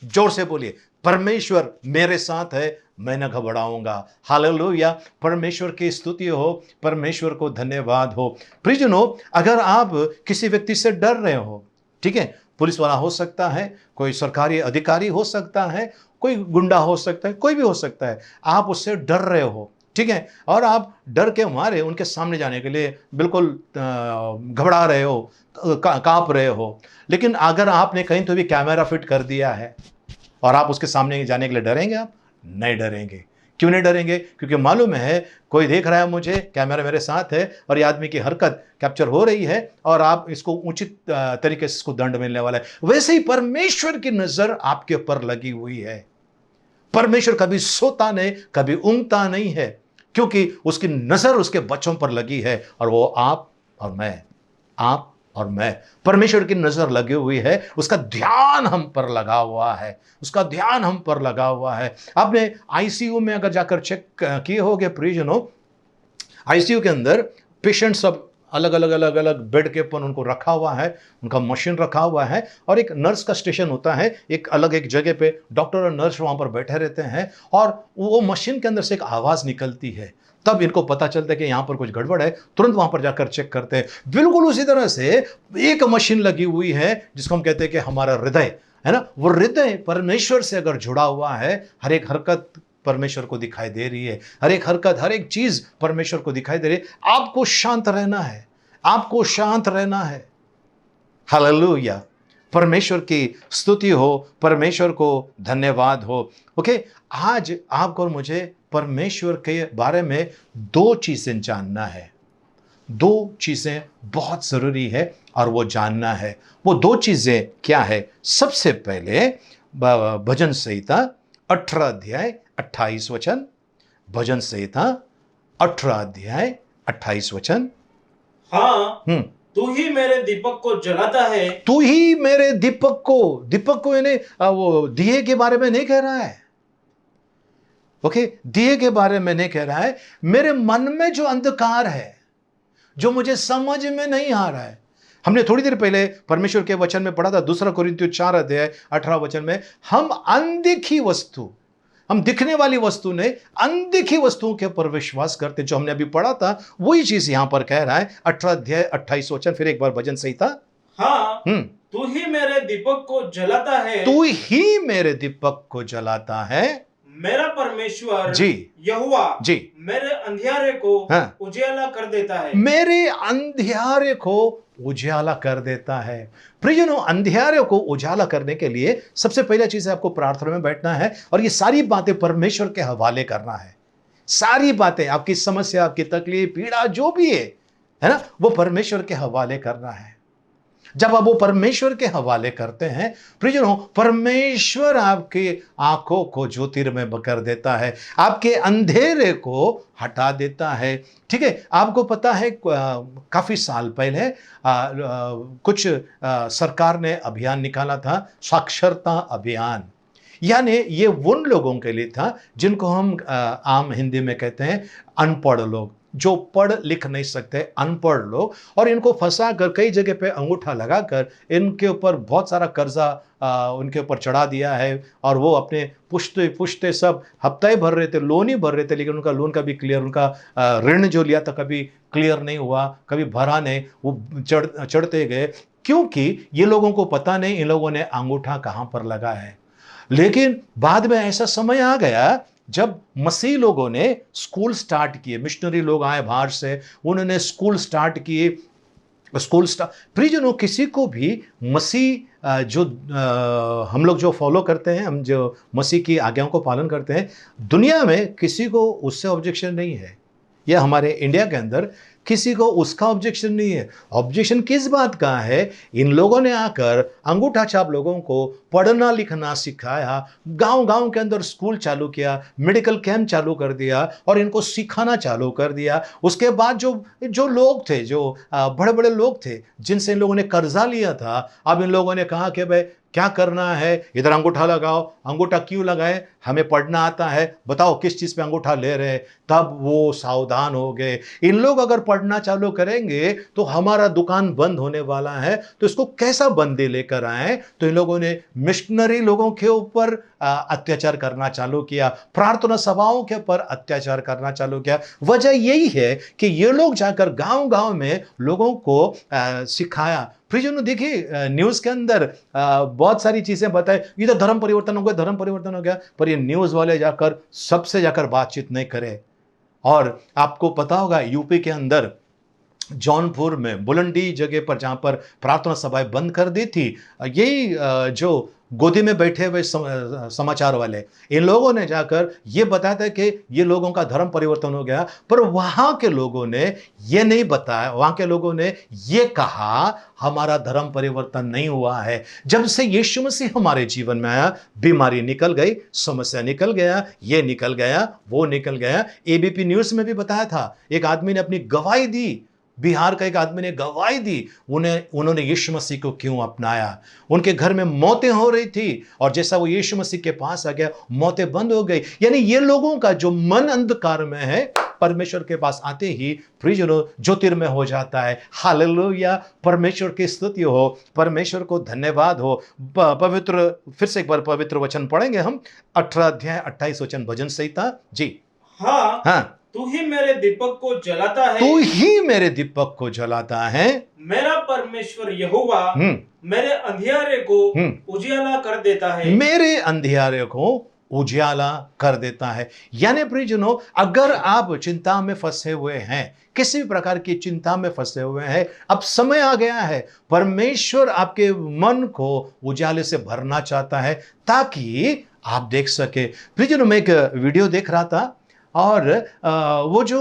जोर से बोलिए, परमेश्वर मेरे साथ है, मैं न घबराऊंगा। हालेलुया। परमेश्वर की स्तुति हो, परमेश्वर को धन्यवाद हो। प्रियजनों, अगर आप किसी व्यक्ति से डर रहे हो, ठीक है, पुलिस वाला हो सकता है, कोई सरकारी अधिकारी हो सकता है, कोई गुंडा हो सकता है, कोई भी हो सकता है, आप उससे डर रहे हो, ठीक है, और आप डर के मारे उनके सामने जाने के लिए बिल्कुल घबरा रहे हो, कांप रहे हो। लेकिन अगर आपने कहीं तो भी कैमरा फिट कर दिया है और आप उसके सामने जाने के लिए डरेंगे? आप नहीं डरेंगे। क्यों नहीं डरेंगे? क्योंकि मालूम है कोई देख रहा है मुझे, कैमरा मेरे साथ है और ये आदमी की हरकत कैप्चर हो रही है और आप इसको उचित तरीके से इसको दंड मिलने वाला है। वैसे ही परमेश्वर की नजर आपके ऊपर लगी हुई है। परमेश्वर कभी सोता नहीं, कभी ऊँघता नहीं है, क्योंकि उसकी नजर उसके बच्चों पर लगी है, और वो आप और मैं, आप और मैं, परमेश्वर की नजर लगी हुई है। उसका ध्यान हम पर लगा हुआ है, उसका ध्यान हम पर लगा हुआ है। आपने आईसीयू में अगर जाकर चेक किए होंगे प्रियजनों, आईसीयू के अंदर पेशेंट सब अलग अलग बेड के ऊपर उनको रखा हुआ है, उनका मशीन रखा हुआ है, और एक नर्स का स्टेशन होता है, एक अलग एक जगह पे डॉक्टर और नर्स वहाँ पर बैठे रहते हैं, और वो मशीन के अंदर से एक आवाज़ निकलती है। तब इनको पता चलता है कि यहाँ पर कुछ गड़बड़ है, तुरंत वहाँ पर जाकर चेक करते हैं। बिल्कुल उसी तरह से एक मशीन लगी हुई है जिसको हम कहते हैं कि हमारा हृदय है ना, वो हृदय परमेश्वर से अगर जुड़ा हुआ है, हर एक हरकत परमेश्वर को दिखाई दे रही है, हर एक हरकत, हर एक चीज परमेश्वर को दिखाई दे रही है। आपको शांत रहना है, आपको शांत रहना है। हालेलुया। परमेश्वर की स्तुति हो, परमेश्वर को धन्यवाद हो। ओके, आज आपको और मुझे परमेश्वर के बारे में 2 चीजें जानना है। 2 चीजें बहुत जरूरी है और वो जानना है। वो 2 चीजें क्या है? सबसे पहले भजन संहिता 18 अध्याय 28 वचन, भजन संहिता 18 अध्याय 28 वचन। हाँ, तू ही मेरे दीपक को जलाता है। तू ही मेरे दीपक को यानी वो दिए के बारे में नहीं कह रहा है। ओके, दिए के बारे में नहीं कह रहा है। मेरे मन में जो अंधकार है, जो मुझे समझ में नहीं आ रहा है। हमने थोड़ी देर पहले परमेश्वर के वचन में पढ़ा था, 2 कोरिन्थियों 4:18 वचन में, हम अनदेखी वस्तु, हम दिखने वाली वस्तु ने अनदेखी वस्तुओं के ऊपर विश्वास करते। जो हमने अभी पढ़ा था वही चीज यहां पर कह रहा है। 18 वचन, फिर एक बार भजन संहिता। हाँ, तू ही मेरे दीपक को जलाता है। तू ही मेरे दीपक को जलाता है। मेरा परमेश्वर जी, यहोवा जी, मेरे अंधियारे को हाँ, उजियाला कर देता है। मेरे अंधियारे को उजाला कर देता है। प्रियजनों, अंधियारे को उजाला करने के लिए सबसे पहला चीज है आपको प्रार्थना में बैठना है और ये सारी बातें परमेश्वर के हवाले करना है। सारी बातें, आपकी समस्या, आपकी तकलीफ, पीड़ा जो भी है ना, वो परमेश्वर के हवाले करना है। जब आप वो परमेश्वर के हवाले करते हैं प्रियजनों, परमेश्वर आपकी आंखों को ज्योतिर्मय कर देता है, आपके अंधेरे को हटा देता है। ठीक है, आपको पता है काफी साल पहले कुछ सरकार ने अभियान निकाला था, साक्षरता अभियान। यानी ये उन लोगों के लिए था जिनको हम आम हिंदी में कहते हैं अनपढ़ लोग, जो पढ़ लिख नहीं सकते, अनपढ़ लोग। और इनको फंसा कर कई जगह पे अंगूठा लगाकर इनके ऊपर बहुत सारा कर्जा उनके ऊपर चढ़ा दिया है और वो अपने पुश्ते पुश्ते सब हफ्ता ही भर रहे थे, लोन ही भर रहे थे, लेकिन उनका लोन कभी क्लियर, उनका ऋण जो लिया था कभी क्लियर नहीं हुआ, कभी भरा नहीं, वो चढ़ते गए, क्योंकि ये लोगों को पता नहीं इन लोगों ने अंगूठा कहाँ पर लगा है। लेकिन बाद में ऐसा समय आ गया जब मसीह लोगों ने स्कूल स्टार्ट किए, मिशनरी लोग आए बाहर से, उन्होंने स्कूल स्टार्ट किए। प्रियजनों, किसी को भी मसीह जो हम लोग जो फॉलो करते हैं, हम जो मसीह की आज्ञाओं को पालन करते हैं, दुनिया में किसी को उससे ऑब्जेक्शन नहीं है, या हमारे इंडिया के अंदर किसी को उसका ऑब्जेक्शन नहीं है। ऑब्जेक्शन किस बात का है? इन लोगों ने आकर अंगूठा छाप लोगों को पढ़ना लिखना सिखाया, गांव-गांव के अंदर स्कूल चालू किया, मेडिकल कैंप चालू कर दिया और इनको सिखाना चालू कर दिया। उसके बाद जो लोग थे, जो बड़े-बड़े लोग थे जिनसे इन लोगों ने कर्जा लिया था, अब इन लोगों ने कहा कि भाई क्या करना है, इधर अंगूठा लगाओ। अंगूठा क्यों लगाए? हमें पढ़ना आता है, बताओ किस चीज पे अंगूठा ले रहे हैं। तब वो सावधान हो गए। इन लोग अगर पढ़ना चालू करेंगे तो हमारा दुकान बंद होने वाला है, तो इसको कैसा बंदी लेकर आए? तो इन लोगों ने मिशनरी लोगों के ऊपर अत्याचार करना चालू किया, प्रार्थना सभाओं के ऊपर अत्याचार करना चालू किया। वजह यही है कि ये लोग जाकर गांव-गांव में लोगों को सिखाया। प्रियजनों, देखिए न्यूज के अंदर बहुत सारी चीजें बताए, इधर धर्म परिवर्तन हो गया, धर्म परिवर्तन हो गया, पर ये न्यूज वाले जाकर सबसे जाकर बातचीत नहीं करे। और आपको पता होगा यूपी के अंदर जौनपुर में बुलंदी जगह पर जहां पर प्रार्थना सभाएं बंद कर दी थी, यही जो गोदी में बैठे हुए समाचार वाले, इन लोगों ने जाकर ये बताया था कि ये लोगों का धर्म परिवर्तन हो गया, पर वहां के लोगों ने ये नहीं बताया, वहां के लोगों ने ये कहा हमारा धर्म परिवर्तन नहीं हुआ है। जब से यीशु मसीह हमारे जीवन में आया, बीमारी निकल गई, समस्या निकल गया, ये निकल गया, वो निकल गया। एबीपी न्यूज में भी बताया था, एक आदमी ने अपनी गवाही दी, बिहार का एक आदमी ने गवाही दी, उन्होंने यीशु मसीह को क्यों अपनाया। उनके घर में मौतें हो रही थी और जैसा वो यीशु मसीह के पास आ गया, मौतें बंद हो गई। यानी ये लोगों का जो मन अंधकार में है, परमेश्वर के पास आते ही प्रियजनों ज्योतिर्मय हो जाता है। हालेलुया, परमेश्वर की स्तुति हो, परमेश्वर को धन्यवाद हो। पवित्र, फिर से एक बार पवित्र वचन पढ़ेंगे हम, 18 वचन भजन संहिता। जी हाँ, तू ही मेरे दीपक को जलाता है, तू ही मेरे दीपक को जलाता है। मेरा परमेश्वर यहोवा मेरे अंधियारे को उजियाला कर देता है, मेरे अंधियारे को उजियाला कर देता है। यानी प्रियजनों, अगर आप चिंता में फंसे हुए हैं, किसी भी प्रकार की चिंता में फंसे हुए हैं, अब समय आ गया है, परमेश्वर आपके मन को उजाले से भरना चाहता है ताकि आप देख सके। प्रियजनों, मैं एक वीडियो देख रहा था और वो जो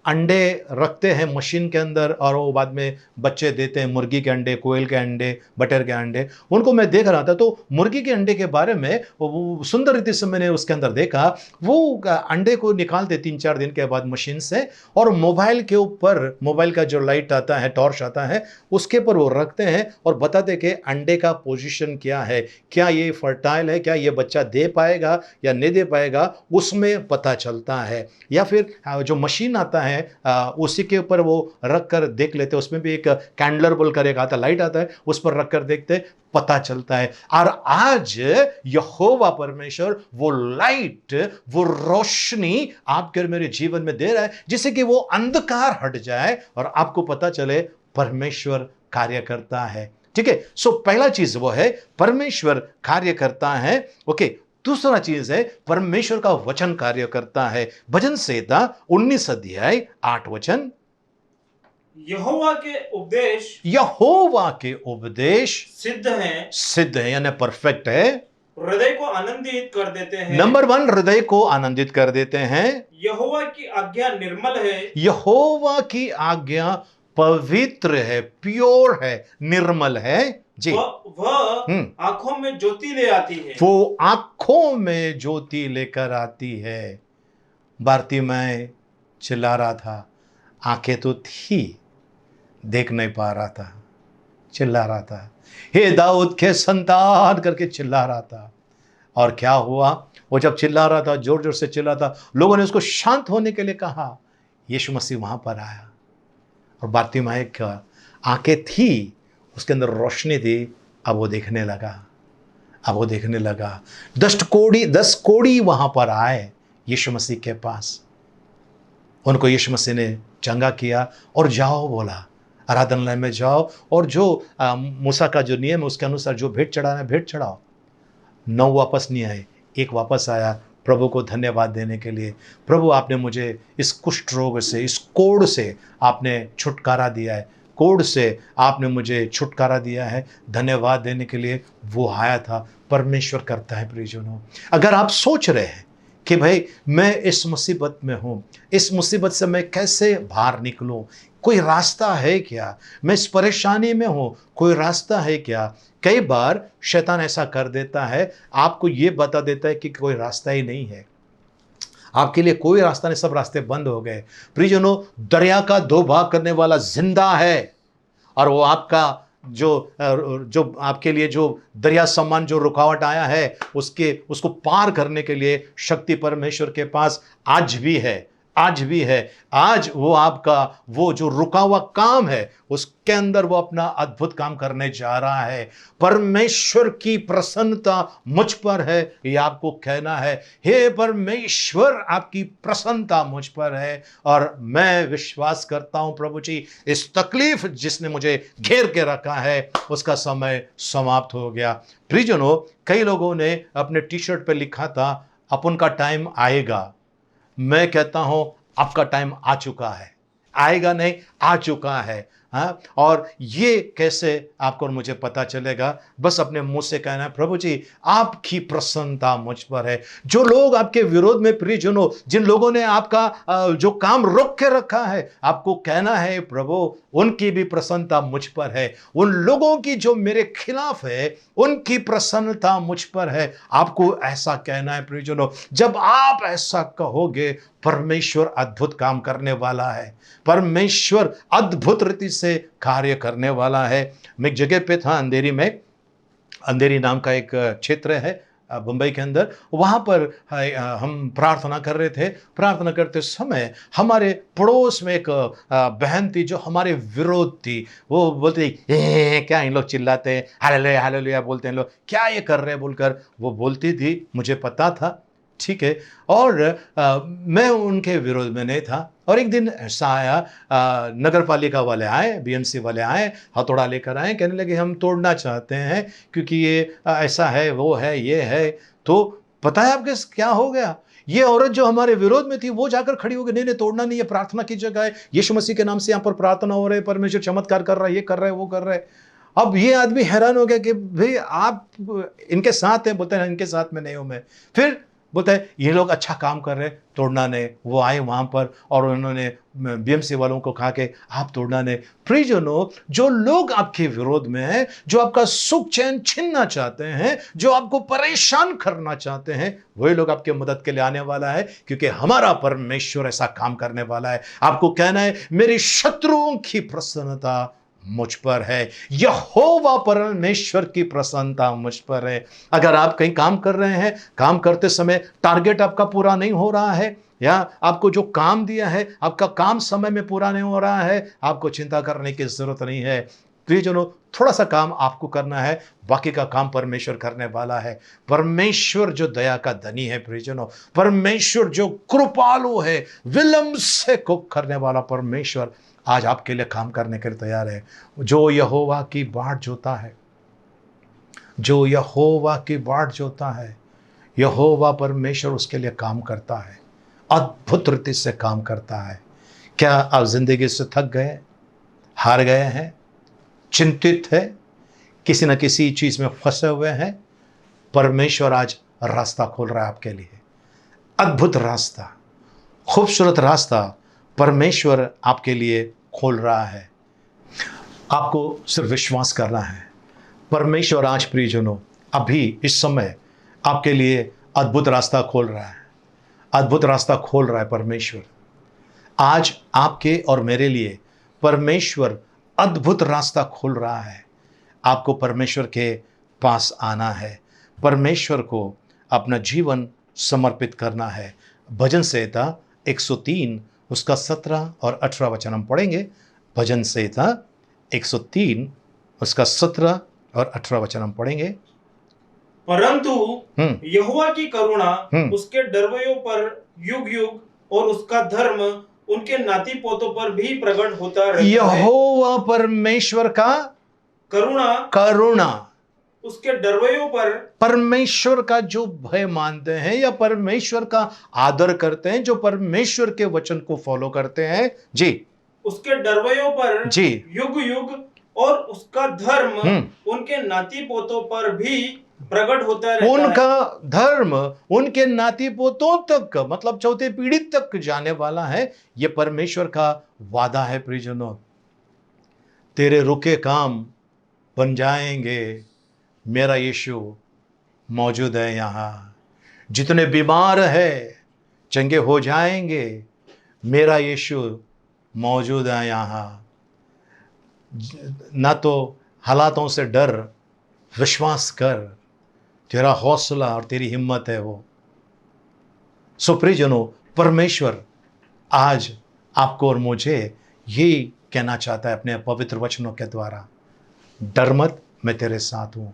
अंडे रखते हैं मशीन के अंदर और वो बाद में बच्चे देते हैं, मुर्गी के अंडे, कोयल के अंडे, बटेर के अंडे। उनको मैं देख रहा था तो मुर्गी के अंडे के बारे में वो सुंदर रीति से मैंने उसके अंदर देखा। वो अंडे को निकालते 3-4 दिन के बाद मशीन से और मोबाइल के ऊपर, मोबाइल का जो लाइट आता है, टॉर्च आता है, उसके ऊपर वो रखते हैं और बताते कि अंडे का पोजीशन क्या है, क्या ये फर्टाइल है, क्या ये बच्चा दे पाएगा या नहीं दे पाएगा, उसमें पता चलता है। या फिर जो मशीन आता है उसी के ऊपर वो रख कर देख लेते हैं, उसमें भी एक कैंडलर बोलकर एक आता, लाइट आता है, उस पर रख कर देखते, पता चलता है। और आज यहोवा परमेश्वर वो लाइट, वो रोशनी आपके और मेरे जीवन में दे रहा है, जिससे कि वो अंधकार हट जाए और आपको पता चले परमेश्वर कार्य करता है। ठीक है, सो पहला चीज वो है परमेश्वर कार्य करता है। ओके, दूसरा चीज है परमेश्वर का वचन कार्य करता है। भजन संहिता 19 अध्याय 8 वचन, यहोवा के उपदेश यहोवा के उपदेश सिद्ध है यानी परफेक्ट है। हृदय को आनंदित कर देते हैं। नंबर 1, हृदय को आनंदित कर देते हैं। यहोवा की आज्ञा निर्मल है। यहोवा की आज्ञा पवित्र है, प्योर है, निर्मल है जी। वह आंखों में ज्योति ले आती है। वो आंखों में ज्योति लेकर आती है। भारती मैं चिल्ला रहा था, आंखें तो थी, देख नहीं पा रहा था, चिल्ला रहा था, हे दाऊद के संतान करके चिल्ला रहा था। और क्या हुआ, वो जब चिल्ला रहा था, जोर जोर से चिल्ला था, लोगों ने उसको शांत होने के लिए कहा। यीशु मसीह वहां पर आया और बारतीमाई का आंखें थी, उसके अंदर रोशनी थी, अब वो देखने लगा। 10 कोढ़ी वहां पर आए यीशु मसीह के पास। उनको यीशु मसीह ने चंगा किया और जाओ बोला, आराधनालय में जाओ और जो मूसा का जो नियम है उसके अनुसार जो भेंट चढ़ाना है भेंट चढ़ाओ। 9 वापस नहीं आए, 1 वापस आया प्रभु को धन्यवाद देने के लिए। प्रभु आपने मुझे इस कुष्ठ रोग से, इस कोढ़ से आपने छुटकारा दिया है, कोढ़ से आपने मुझे छुटकारा दिया है, धन्यवाद देने के लिए वो आया था। परमेश्वर करता है प्रियजनों। अगर आप सोच रहे हैं कि भाई मैं इस मुसीबत में हूँ, इस मुसीबत से मैं कैसे बाहर निकलूं, कोई रास्ता है क्या, मैं इस परेशानी में हूँ, कोई रास्ता है क्या। कई बार शैतान ऐसा कर देता है, आपको ये बता देता है कि कोई रास्ता ही नहीं है, आपके लिए कोई रास्ता नहीं, सब रास्ते बंद हो गए। प्रियजनों, दरिया का 2 भाग करने वाला जिंदा है और वो आपका जो आपके लिए जो दरिया समान जो रुकावट आया है उसको पार करने के लिए शक्ति परमेश्वर के पास आज भी है। आज वो आपका वो जो रुका हुआ काम है उसके अंदर वो अपना अद्भुत काम करने जा रहा है। परमेश्वर की प्रसन्नता मुझ पर है, ये आपको कहना है, हे परमेश्वर आपकी प्रसन्नता मुझ पर है। और मैं विश्वास करता हूं प्रभु जी, इस तकलीफ जिसने मुझे घेर के रखा है उसका समय समाप्त हो गया। प्रियजनों, कई लोगों ने अपने टी शर्ट पे लिखा था अपन का टाइम आएगा। मैं कहता हूं आपका टाइम आ चुका है, आएगा नहीं, आ चुका है। हाँ, और ये कैसे आपको और मुझे पता चलेगा, बस अपने मुंह से कहना है, प्रभु जी आपकी प्रसन्नता मुझ पर है। जो लोग आपके विरोध में, प्रियजनों, जिन लोगों ने आपका जो काम रोक के रखा है, आपको कहना है प्रभु उनकी भी प्रसन्नता मुझ पर है। उन लोगों की जो मेरे खिलाफ है उनकी प्रसन्नता मुझ पर है। आपको ऐसा कहना है प्रियजनों। जब आप ऐसा कहोगे, परमेश्वर अद्भुत काम करने वाला है, परमेश्वर अद्भुत रीति से कार्य करने वाला है। मैं एक जगह पे था, अंधेरी नाम का एक क्षेत्र है बंबई के अंदर। वहाँ पर हम प्रार्थना कर रहे थे। प्रार्थना करते समय हमारे पड़ोस में एक बहन थी जो हमारे विरोध थी। वो बोलती क्या इन लोग चिल्लाते हैं, हालेलुया हालेलुया बोलते हैं लोग, क्या ये कर रहे हैं बोलकर वो बोलती थी। मुझे पता था, ठीक है, और मैं उनके विरोध में नहीं था। और एक दिन ऐसा आया, नगर पालिका वाले आए, बीएमसी वाले आए, हथौड़ा लेकर आए, कहने लगे हम तोड़ना चाहते हैं क्योंकि ये ऐसा है, वो है, ये है। तो पता है आपके क्या हो गया, ये औरत जो हमारे विरोध में थी वो जाकर खड़ी हो गई, नहीं तोड़ना नहीं है, प्रार्थना की जगह है, यीशु मसीह के नाम से यहाँ पर प्रार्थना हो रही है, परमेश्वर चमत्कार कर रहा है, ये कर रहा है, वो कर रहा है। अब ये आदमी हैरान हो गया कि भाई आप इनके साथ हैं, बोलते हैं इनके साथ में नहीं हूं मैं। फिर बोलता है ये लोग अच्छा काम कर रहे हैं, तोड़ना नहीं। वो आए वहाँ पर और उन्होंने बीएमसी वालों को कहा कि आप तोड़ना नहीं। प्रियजनों, जो लोग आपके विरोध में हैं, जो आपका सुख चैन छीनना चाहते हैं, जो आपको परेशान करना चाहते हैं, वही लोग आपके मदद के लिए आने वाला है, क्योंकि हमारा परमेश्वर ऐसा काम करने वाला है। आपको कहना है मेरी शत्रुओं की प्रसन्नता मुझ पर है, यहोवा परमेश्वर की प्रसन्नता मुझ पर है। अगर आप कहीं काम कर रहे हैं, काम करते समय टारगेट आपका पूरा नहीं हो रहा है, या आपको जो काम दिया है आपका काम समय में पूरा नहीं हो रहा है, आपको चिंता करने की जरूरत नहीं है। प्रियजनों, थोड़ा सा काम आपको करना है, बाकी का काम परमेश्वर करने वाला है। परमेश्वर जो दया का धनी है प्रियजनों, परमेश्वर जो कृपालु है, विलंब से कोप करने वाला परमेश्वर आज आपके लिए काम करने के लिए तैयार है। जो यहोवा की बाट जोता है, जो यहोवा की बाट जोता है, यहोवा परमेश्वर उसके लिए काम करता है, अद्भुत रीति से काम करता है। क्या आप जिंदगी से थक गए, हार गए हैं, चिंतित है, किसी न किसी चीज में फंसे हुए हैं? परमेश्वर आज रास्ता खोल रहा है आपके लिए, अद्भुत रास्ता, खूबसूरत रास्ता परमेश्वर आपके लिए खोल रहा है। आपको सिर्फ विश्वास करना है। परमेश्वर आज प्रियजनों अभी इस समय आपके लिए अद्भुत रास्ता खोल रहा है, अद्भुत रास्ता खोल रहा है परमेश्वर। आज आपके और मेरे लिए परमेश्वर अद्भुत रास्ता खोल रहा है। आपको परमेश्वर के पास आना है, परमेश्वर को अपना जीवन समर्पित करना है। भजन संहिता 103 उसका 17 और 18 वचन हम पढ़ेंगे। भजन संहिता 103 उसका 17 और 18 वचन हम पढ़ेंगे। परंतु यहोवा की करुणा उसके डरवैयों पर युग युग, और उसका धर्म उनके नाती पोतों पर भी प्रकट होता रहता है। यहोवा परमेश्वर का करुणा उसके डरवैयों पर, परमेश्वर का जो भय मानते हैं या परमेश्वर का आदर करते हैं, जो परमेश्वर के वचन को फॉलो करते हैं जी, उसके डरवैयों पर जी युग युग, और उसका धर्म उनके नाती पोतों पर भी प्रकट होता रहता है। उनका धर्म उनके नाती पोतों तक, मतलब चौथे पीढ़ी तक जाने वाला है। यह परमेश्वर का वादा है। प्रियजनों, तेरे रुके काम बन जाएंगे, मेरा यीशु मौजूद है यहाँ। जितने बीमार है चंगे हो जाएंगे, मेरा यीशु मौजूद है यहाँ। ना तो हालातों से डर, विश्वास कर, तेरा हौसला और तेरी हिम्मत है वो। सो प्रियजनों, परमेश्वर आज आपको और मुझे यही कहना चाहता है अपने पवित्र वचनों के द्वारा, डर मत, मैं तेरे साथ हूं।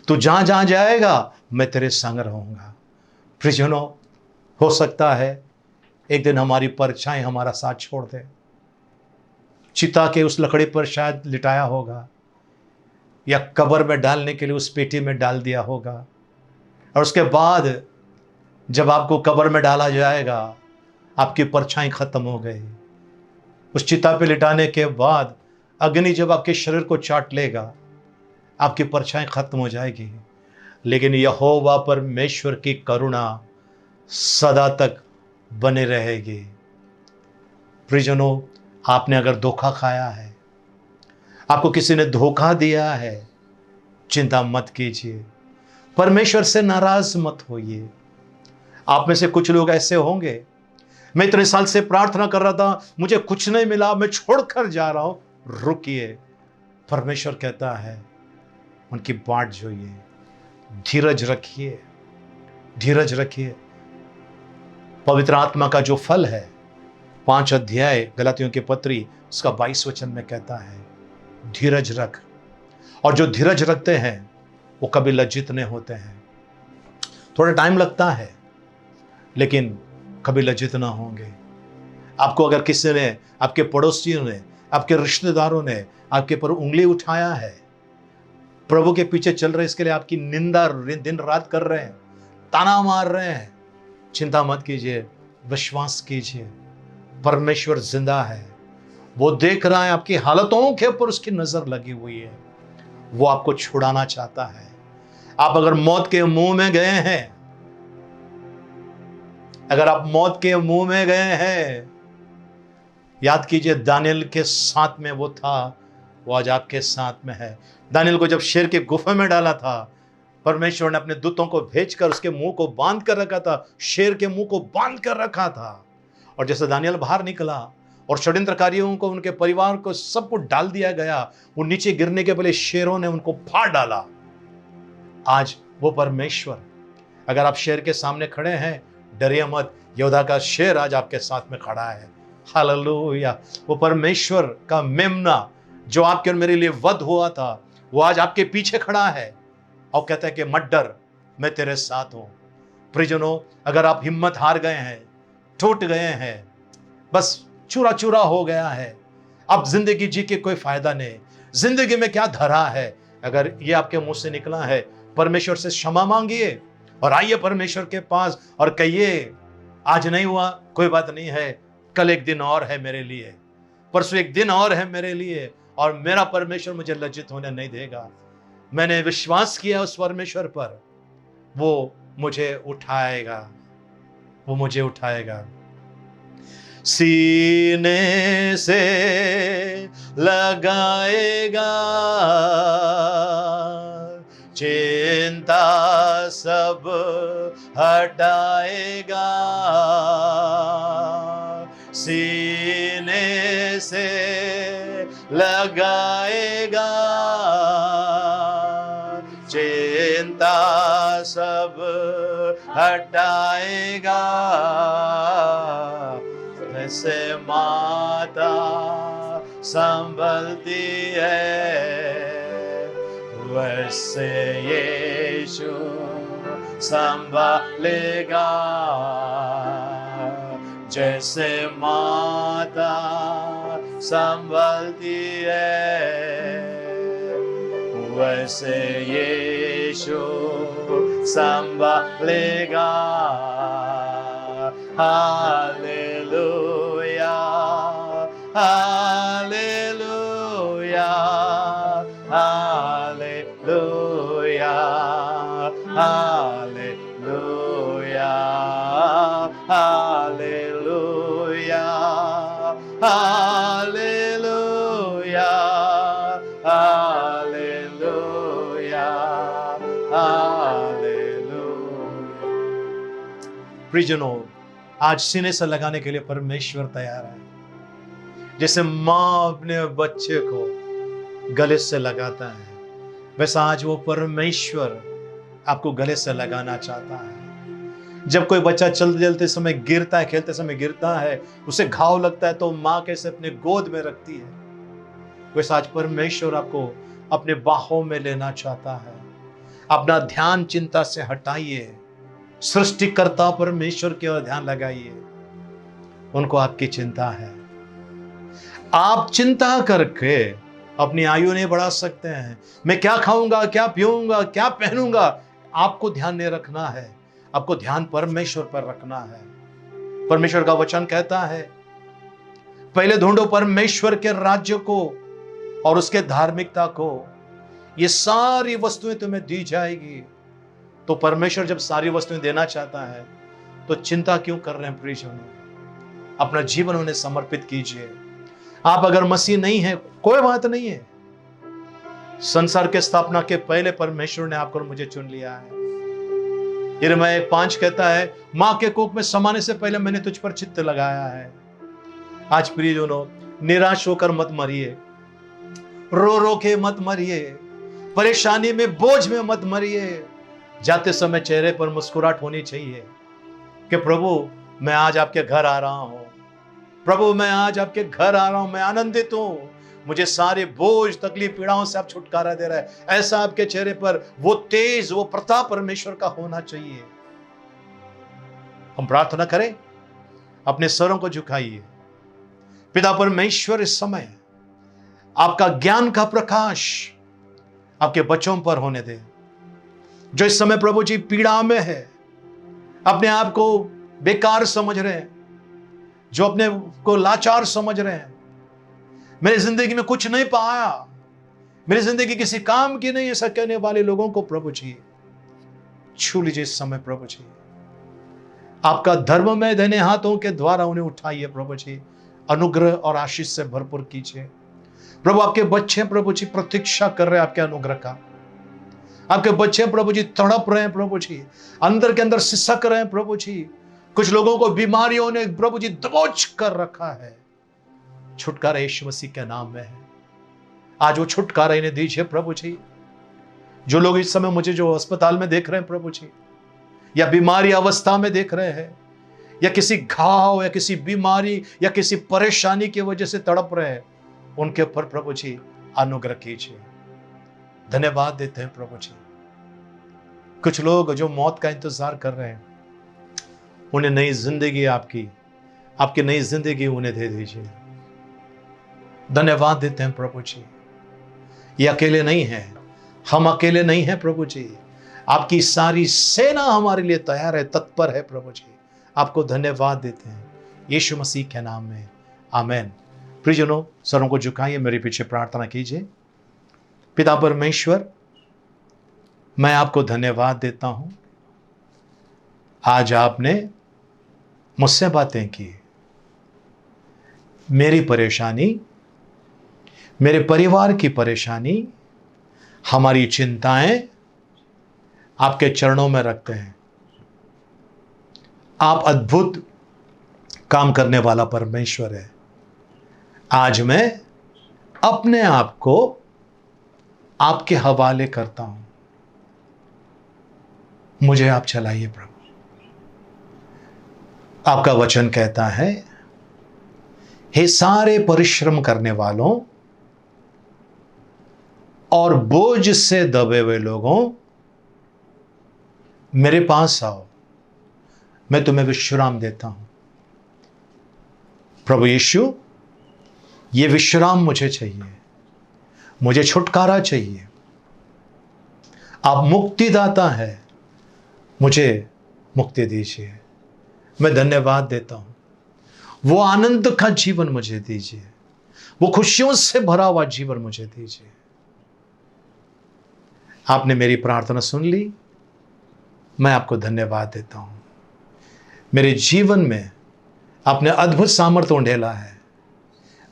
तू जहां जहां जाएगा मैं तेरे संग रहूंगा। प्रियजनों, हो सकता है एक दिन हमारी परछाई हमारा साथ छोड़ दे। चिता के उस लकड़ी पर शायद लिटाया होगा, या कब्र में डालने के लिए उस पेटी में डाल दिया होगा, और उसके बाद जब आपको कब्र में डाला जाएगा आपकी परछाई खत्म हो गई। उस चिता पे लिटाने के बाद अग्नि जब आपके शरीर को चाट लेगा, आपकी परछाई खत्म हो जाएगी। लेकिन यहोवा परमेश्वर की करुणा सदा तक बने रहेगी। प्रियजनों, आपने अगर धोखा खाया है, आपको किसी ने धोखा दिया है, चिंता मत कीजिए, परमेश्वर से नाराज मत होइए। आप में से कुछ लोग ऐसे होंगे, मैं इतने साल से प्रार्थना कर रहा था, मुझे कुछ नहीं मिला, मैं छोड़कर जा रहा हूं। रुकिए, परमेश्वर कहता है उनकी बाट जोइए, धीरज रखिए, धीरज रखिए। पवित्र आत्मा का जो फल है, 5 अध्याय गलातियों की पत्री उसका 22 वचन में कहता है धीरज रख। और जो धीरज रखते हैं वो कभी लज्जित नहीं होते हैं। थोड़ा टाइम लगता है लेकिन कभी लज्जित ना होंगे। आपको अगर किसी ने, आपके पड़ोसियों ने, आपके रिश्तेदारों ने आपके पर उंगली उठाया है, प्रभु के पीछे चल रहे, इसके लिए आपकी निंदा दिन रात कर रहे हैं, ताना मार रहे हैं, चिंता मत कीजिए, विश्वास कीजिए, परमेश्वर जिंदा है। वो देख रहा है, आपकी हालतों के ऊपर उसकी नजर लगी हुई है, वो आपको छुड़ाना चाहता है। आप अगर मौत के मुंह में गए हैं, अगर आप मौत के मुंह में गए हैं, याद कीजिए दानियल के साथ में वो था, वो आज आपके साथ में है। दानियल को जब शेर के गुफा में डाला था, परमेश्वर ने अपने दूतों को भेजकर उसके मुंह को बांध कर रखा था, शेर के मुंह को बांध कर रखा था। और जैसे दानियल बाहर निकला और षड्यंत्रकारियों को, उनके परिवार को, सबको डाल दिया गया, वो नीचे गिरने के पहले शेरों ने उनको फाड़ डाला। आज वो परमेश्वर, अगर आप शेर के सामने खड़े हैं, डरिए मत, योद्धा का शेर आज आपके साथ में खड़ा है। हालेलुया। वो परमेश्वर का मेमना जो आपके और मेरे लिए वध हुआ था, वो आज आपके पीछे खड़ा है और कहता है कि मत डर, मैं तेरे साथ हूं। प्रियजनों, अगर आप हिम्मत हार गए हैं, टूट गए हैं, बस चूरा चूरा हो गया है, अब जिंदगी जी के कोई फायदा नहीं, जिंदगी में क्या धरा है, अगर ये आपके मुंह से निकला है, परमेश्वर से क्षमा मांगिए और आइए परमेश्वर के पास और कहिए, आज नहीं हुआ कोई बात नहीं है, कल एक दिन और है मेरे लिए, परसों एक दिन और है मेरे लिए, और मेरा परमेश्वर मुझे लज्जित होने नहीं देगा। मैंने विश्वास किया उस परमेश्वर पर, वो मुझे उठाएगा, वो मुझे उठाएगा। सीने से लगाएगा, चिंता सब हटाएगा। सीने से लगाएगा, चिंता सब हटाएगा। जैसे माता संभलती है, वैसे यीशु संभालेगा। जैसे माता संभलती है, वैसे यीशु संभालेगा। Hallelujah, hallelujah, hallelujah, hallelujah, hallelujah, hallelujah, hallelujah, hallelujah. प्रियजनों, आज सीने से लगाने के लिए परमेश्वर तैयार है। जैसे माँ अपने बच्चे को गले से लगाता है, वैसा आज वो परमेश्वर आपको गले से लगाना चाहता है। जब कोई बच्चा चलते चलते समय गिरता है, खेलते समय गिरता है, उसे घाव लगता है, तो माँ कैसे अपने गोद में रखती है, वैसा आज परमेश्वर आपको अपने बाहों में लेना चाहता है। अपना ध्यान चिंता से हटाइए, सृष्टिकर्ता परमेश्वर की ओर ध्यान लगाइए। उनको आपकी चिंता है। आप चिंता करके अपनी आयु नहीं बढ़ा सकते हैं। मैं क्या खाऊंगा, क्या पीऊंगा, क्या पहनूंगा, आपको ध्यान नहीं रखना है। आपको ध्यान परमेश्वर पर रखना है। परमेश्वर का वचन कहता है, पहले ढूंढो परमेश्वर के राज्य को और उसके धार्मिकता को, ये सारी वस्तुएं तुम्हें दी जाएगी। तो परमेश्वर जब सारी वस्तुएं देना चाहता है, तो चिंता क्यों कर रहे हैं प्रियजनों? अपना जीवन उन्हें समर्पित कीजिए। आप अगर मसीह नहीं है, कोई बात नहीं है। संसार के स्थापना के पहले परमेश्वर ने आपको और मुझे चुन लिया है। यिर्मयाह 1:5 कहता है, मां के कोख में समाने से पहले मैंने तुझ पर चित्त लगाया है। आज प्रियजनों, निराश होकर मत मरिए, रो रो के मत मरिए, परेशानी में बोझ में मत मरिए। जाते समय चेहरे पर मुस्कुराहट होनी चाहिए कि प्रभु मैं आज आपके घर आ रहा हूं, प्रभु मैं आज आपके घर आ रहा हूं, मैं आनंदित हूं, मुझे सारे बोझ तकलीफ पीड़ाओं से आप छुटकारा दे रहे हैं। ऐसा आपके चेहरे पर वो तेज, वो प्रताप परमेश्वर का होना चाहिए। हम प्रार्थना करें, अपने सरों को झुकाइए। पिता परमेश्वर, इस समय आपका ज्ञान का प्रकाश आपके बच्चों पर होने दे, जो इस समय प्रभु जी पीड़ा में है, अपने आप को बेकार समझ रहे हैं, जो अपने को लाचार समझ रहे हैं। मेरी जिंदगी में कुछ नहीं पाया, मेरी जिंदगी किसी काम की नहीं, ऐसा कहने वाले लोगों को प्रभु जी छू लीजिए इस समय। प्रभु जी आपका धर्म में देने हाथों के द्वारा उन्हें उठाइए प्रभु जी, अनुग्रह और आशीष से भरपूर कीजिए। प्रभु आपके बच्चे प्रभु जी प्रतीक्षा कर रहे हैं आपके अनुग्रह का। आपके बच्चे प्रभु जी तड़प रहे हैं प्रभु जी, अंदर के अंदर सिसक रहे हैं प्रभु जी। कुछ लोगों को बीमारियों ने प्रभु जी दबोच कर रखा है। छुटकारा यीशु मसीह के नाम में है। आज वो छुटकारा इन्हें दीजिए प्रभु जी। जो लोग इस समय मुझे जो अस्पताल में देख रहे हैं प्रभु जी, या बीमारी अवस्था में देख रहे हैं, या किसी घाव या किसी बीमारी या किसी परेशानी की वजह से तड़प रहे हैं, उनके ऊपर प्रभु जी अनुग्रह कीजिए। धन्यवाद देते हैं प्रभु जी। कुछ लोग जो मौत का इंतजार कर रहे हैं, उन्हें नई जिंदगी आपकी नई जिंदगी उन्हें दे दीजिए। धन्यवाद देते हैं प्रभु जी। ये अकेले नहीं है, हम अकेले नहीं हैं प्रभु जी। आपकी सारी सेना हमारे लिए तैयार है, तत्पर है प्रभु जी। आपको धन्यवाद देते हैं यीशु मसीह के नाम में, आमेन। प्रियजनों, सरों को झुकाइए, मेरे पीछे प्रार्थना कीजिए। पिता परमेश्वर, मैं आपको धन्यवाद देता हूं। आज आपने मुझसे बातें की। मेरी परेशानी, मेरे परिवार की परेशानी, हमारी चिंताएं आपके चरणों में रखते हैं। आप अद्भुत काम करने वाला परमेश्वर है। आज मैं अपने आप को आपके हवाले करता हूं। मुझे आप चलाइए प्रभु। आपका वचन कहता है, हे सारे परिश्रम करने वालों और बोझ से दबे हुए लोगों, मेरे पास आओ, मैं तुम्हें विश्राम देता हूं। प्रभु यीशु, ये विश्राम मुझे चाहिए, मुझे छुटकारा चाहिए। आप मुक्तिदाता है, मुझे मुक्ति दीजिए। मैं धन्यवाद देता हूं। वो आनंद का जीवन मुझे दीजिए, वो खुशियों से भरा हुआ जीवन मुझे दीजिए। आपने मेरी प्रार्थना सुन ली, मैं आपको धन्यवाद देता हूं। मेरे जीवन में आपने अद्भुत सामर्थ्य उंडेला है,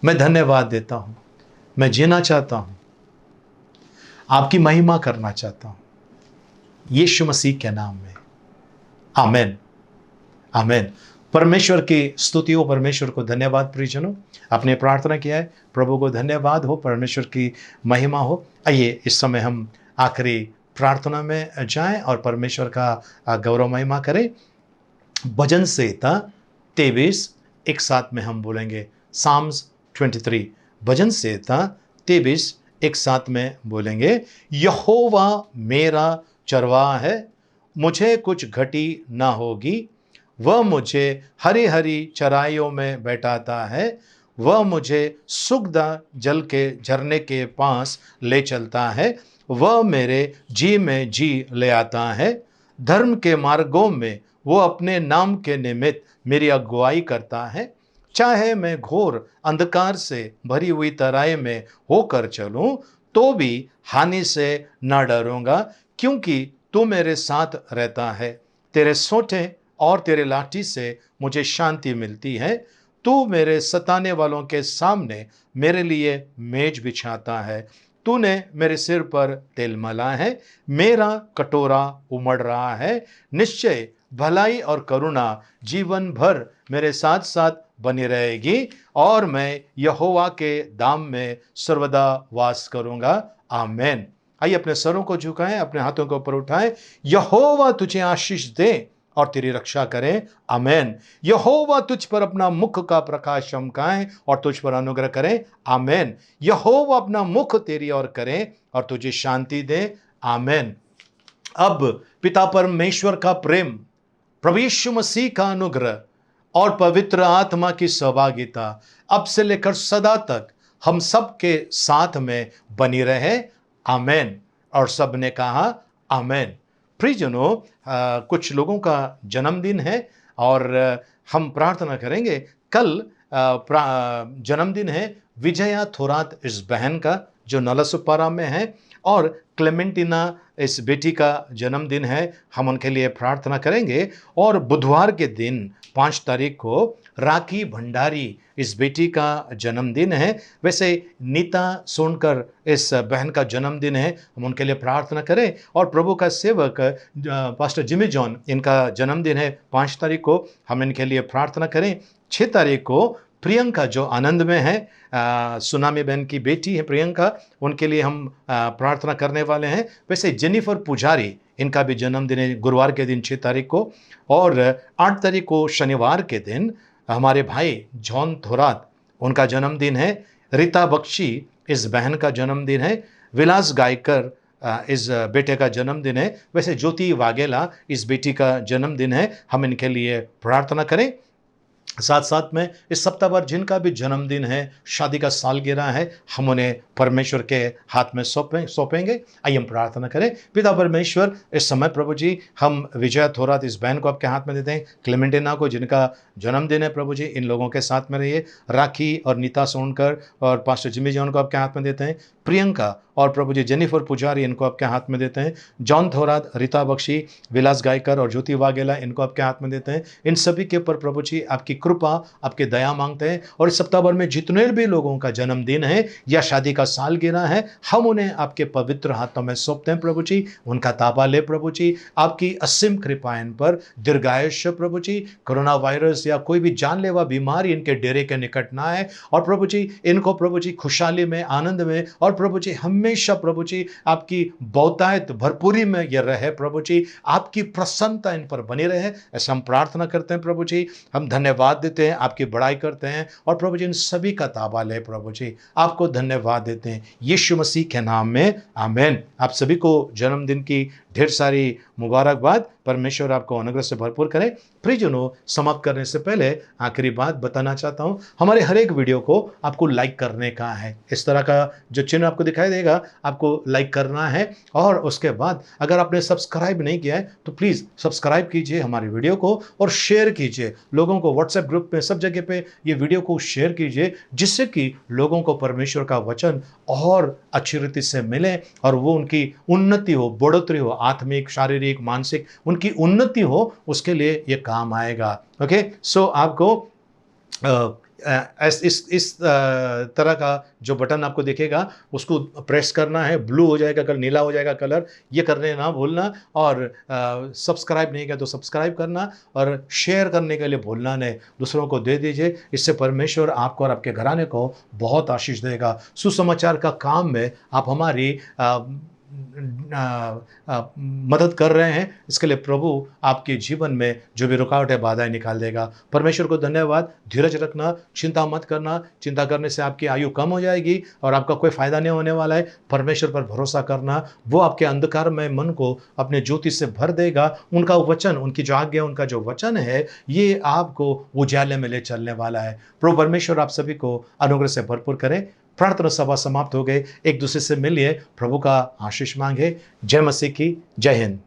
मैं धन्यवाद देता हूं। मैं जीना चाहता हूं, आपकी महिमा करना चाहता हूं, यीशु मसीह के नाम में, आमेन, आमेन। परमेश्वर की स्तुति हो, परमेश्वर को धन्यवाद। प्रियजनों, आपने प्रार्थना किया है, प्रभु को धन्यवाद हो, परमेश्वर की महिमा हो। आइए इस समय हम आखिरी प्रार्थना में जाएं और परमेश्वर का गौरव महिमा करें। भजन संहिता 23 एक साथ में हम बोलेंगे। साम्स 23, भजन संहिता 23 एक साथ में बोलेंगे। यहोवा मेरा चरवाहा है, मुझे कुछ घटी ना होगी। वह मुझे हरी हरी चराइयों में बैठाता है, वह मुझे सुखदा जल के झरने के पास ले चलता है। वह मेरे जी में जी ले आता है। धर्म के मार्गों में वो अपने नाम के निमित्त मेरी अगुवाई करता है। चाहे मैं घोर अंधकार से भरी हुई तराई में होकर चलूं, तो भी हानि से न डरूंगा, क्योंकि तू मेरे साथ रहता है। तेरे सोंठे और तेरे लाठी से मुझे शांति मिलती है। तू मेरे सताने वालों के सामने मेरे लिए मेज बिछाता है। तूने मेरे सिर पर तेल मला है, मेरा कटोरा उमड़ रहा है। निश्चय भलाई और करुणा जीवन भर मेरे साथ साथ बनी रहेगी, और मैं यहोवा के धाम में सर्वदा वास करूंगा, आमेन। आइए अपने सरों को झुकाएं, अपने हाथों को ऊपर उठाएं। यहोवा तुझे आशीष दे और तेरी रक्षा करें, आमेन। यहोवा तुझ पर अपना मुख का प्रकाश चमकाए और तुझ पर अनुग्रह करें, आमेन। यहोवा अपना मुख तेरी ओर करें और तुझे शांति दे, आमेन। अब पिता परमेश्वर का प्रेम, प्रभु यीशु मसीह का अनुग्रह और पवित्र आत्मा की सहभागिता अब से लेकर सदा तक हम सब के साथ में बनी रहे, आमेन। और सब ने कहा आमेन। प्रियजनों, कुछ लोगों का जन्मदिन है और हम प्रार्थना करेंगे। कल जन्मदिन है विजया थोरात इस बहन का, जो नलसुपारा में है, और क्लेमेंटिना इस बेटी का जन्मदिन है, हम उनके लिए प्रार्थना करेंगे। और बुधवार के दिन 5 तारीख को राखी भंडारी इस बेटी का जन्मदिन है। वैसे नीता सोनकर इस बहन का जन्मदिन है, हम उनके लिए प्रार्थना करें। और प्रभु का सेवक पास्टर जिमी जॉन, इनका जन्मदिन है 5 तारीख को, हम इनके लिए प्रार्थना करें। 6 तारीख को प्रियंका जो आनंद में है, सुनामी बहन की बेटी है प्रियंका, उनके लिए हम प्रार्थना करने वाले हैं। वैसे जेनिफर पुजारी, इनका भी जन्मदिन है गुरुवार के दिन 6 तारीख को। और 8 तारीख को शनिवार के दिन हमारे भाई जॉन थोरात, उनका जन्मदिन है। रीता बख्शी इस बहन का जन्मदिन है। विलास गायकर इस बेटे का जन्मदिन है। वैसे ज्योति वाघेला इस बेटी का जन्मदिन है, हम इनके लिए प्रार्थना करें। साथ साथ में इस सप्ताह भर जिनका भी जन्मदिन है, शादी का सालगिरह है, हम उन्हें परमेश्वर के हाथ में सौंपेंगे। आइए हम प्रार्थना करें। पिता परमेश्वर, इस समय प्रभु जी हम विजय थोरात इस बहन को आपके हाथ में देते हैं, क्लेमेंटिना को जिनका जन्मदिन है प्रभु जी, इन लोगों के साथ में रहिए। राखी और नीता सोनकर और पास्टर जिमी जॉन को आपके हाथ में देते हैं। प्रियंका और प्रभु जी जेनिफर पुजारी, इनको आपके हाथ में देते हैं। जॉन थोरात, रीता बख्शी, विलास गायकर और ज्योति वाघेला, इनको आपके हाथ में देते हैं। इन सभी के ऊपर प्रभु जी आपकी कृपा, आपकी दया मांगते हैं। और इस सप्ताह भर में जितने भी लोगों का जन्मदिन है या शादी का सालगिरह है, हम उन्हें आपके पवित्र हाथों में सौंपते हैं प्रभु जी। उनका ताबा ले प्रभु जी, आपकी असीम कृपा इन पर, दीर्घायुष्य प्रभु जी, कोरोना वायरस या कोई भी जानलेवा बीमारी इनके डेरे के निकट ना आए। और प्रभु जी इनको प्रभु जी खुशहाली में, आनंद में, और प्रभु जी हमेशा प्रभु जी आपकी बहुतायत भरपूरी में ये रहे प्रभु जी, आपकी प्रसन्नता इन पर बनी रहे, ऐसा हम प्रार्थना करते हैं प्रभु जी। हम धन्यवाद देते हैं, आपकी बड़ाई करते हैं। और प्रभु जी इन सभी का ताबा ले प्रभु जी, आपको धन्यवाद देते हैं यीशु मसीह के नाम में, आमीन। आप सभी को जन्मदिन की ढेर सारी मुबारकबाद। परमेश्वर आपको अनुग्रह से भरपूर करें। प्रियजनों, समाप्त करने से पहले आखिरी बात बताना चाहता हूं, हमारे हर एक वीडियो को आपको लाइक करने का है। इस तरह का जो चिन्ह आपको दिखाई देगा, आपको लाइक करना है। और उसके बाद अगर आपने सब्सक्राइब नहीं किया है तो प्लीज़ सब्सक्राइब कीजिए हमारी वीडियो को और शेयर कीजिए लोगों को, व्हाट्सएप ग्रुप में, सब जगह पे ये वीडियो को शेयर कीजिए, जिससे कि लोगों को परमेश्वर का वचन और अच्छी रीति से मिले और वो उनकी उन्नति हो, बढ़ोतरी हो, आत्मिक, शारीरिक, मानसिक उनकी उन्नति हो, उसके लिए ये काम आएगा। ओके, सो आपको इस तरह का जो बटन आपको दिखेगा उसको प्रेस करना है, ब्लू हो जाएगा कलर, नीला हो जाएगा कलर, ये करने ना भूलना। और सब्सक्राइब नहीं किया तो सब्सक्राइब करना और शेयर करने के लिए भूलना नहीं, दूसरों को दे दीजिए। इससे परमेश्वर आपको और आपके घराने को बहुत आशीष देगा। सुसमाचार का काम में आप हमारी मदद कर रहे हैं, इसके लिए प्रभु आपके जीवन में जो भी रुकावट है, बाधाएं निकाल देगा। परमेश्वर को धन्यवाद। धीरज रखना, चिंता मत करना। चिंता करने से आपकी आयु कम हो जाएगी और आपका कोई फायदा नहीं होने वाला है। परमेश्वर पर भरोसा करना, वो आपके अंधकार में मन को अपने ज्योति से भर देगा। उनका वचन, उनकी जो आज्ञा, उनका जो वचन है, ये आपको उजाले में ले चलने वाला है। प्रभु परमेश्वर आप सभी को अनुग्रह से भरपूर करें। प्रार्थना सभा समाप्त हो गए। एक दूसरे से मिलिए, प्रभु का आशीष मांगे। जय मसीह की, जय हिंद।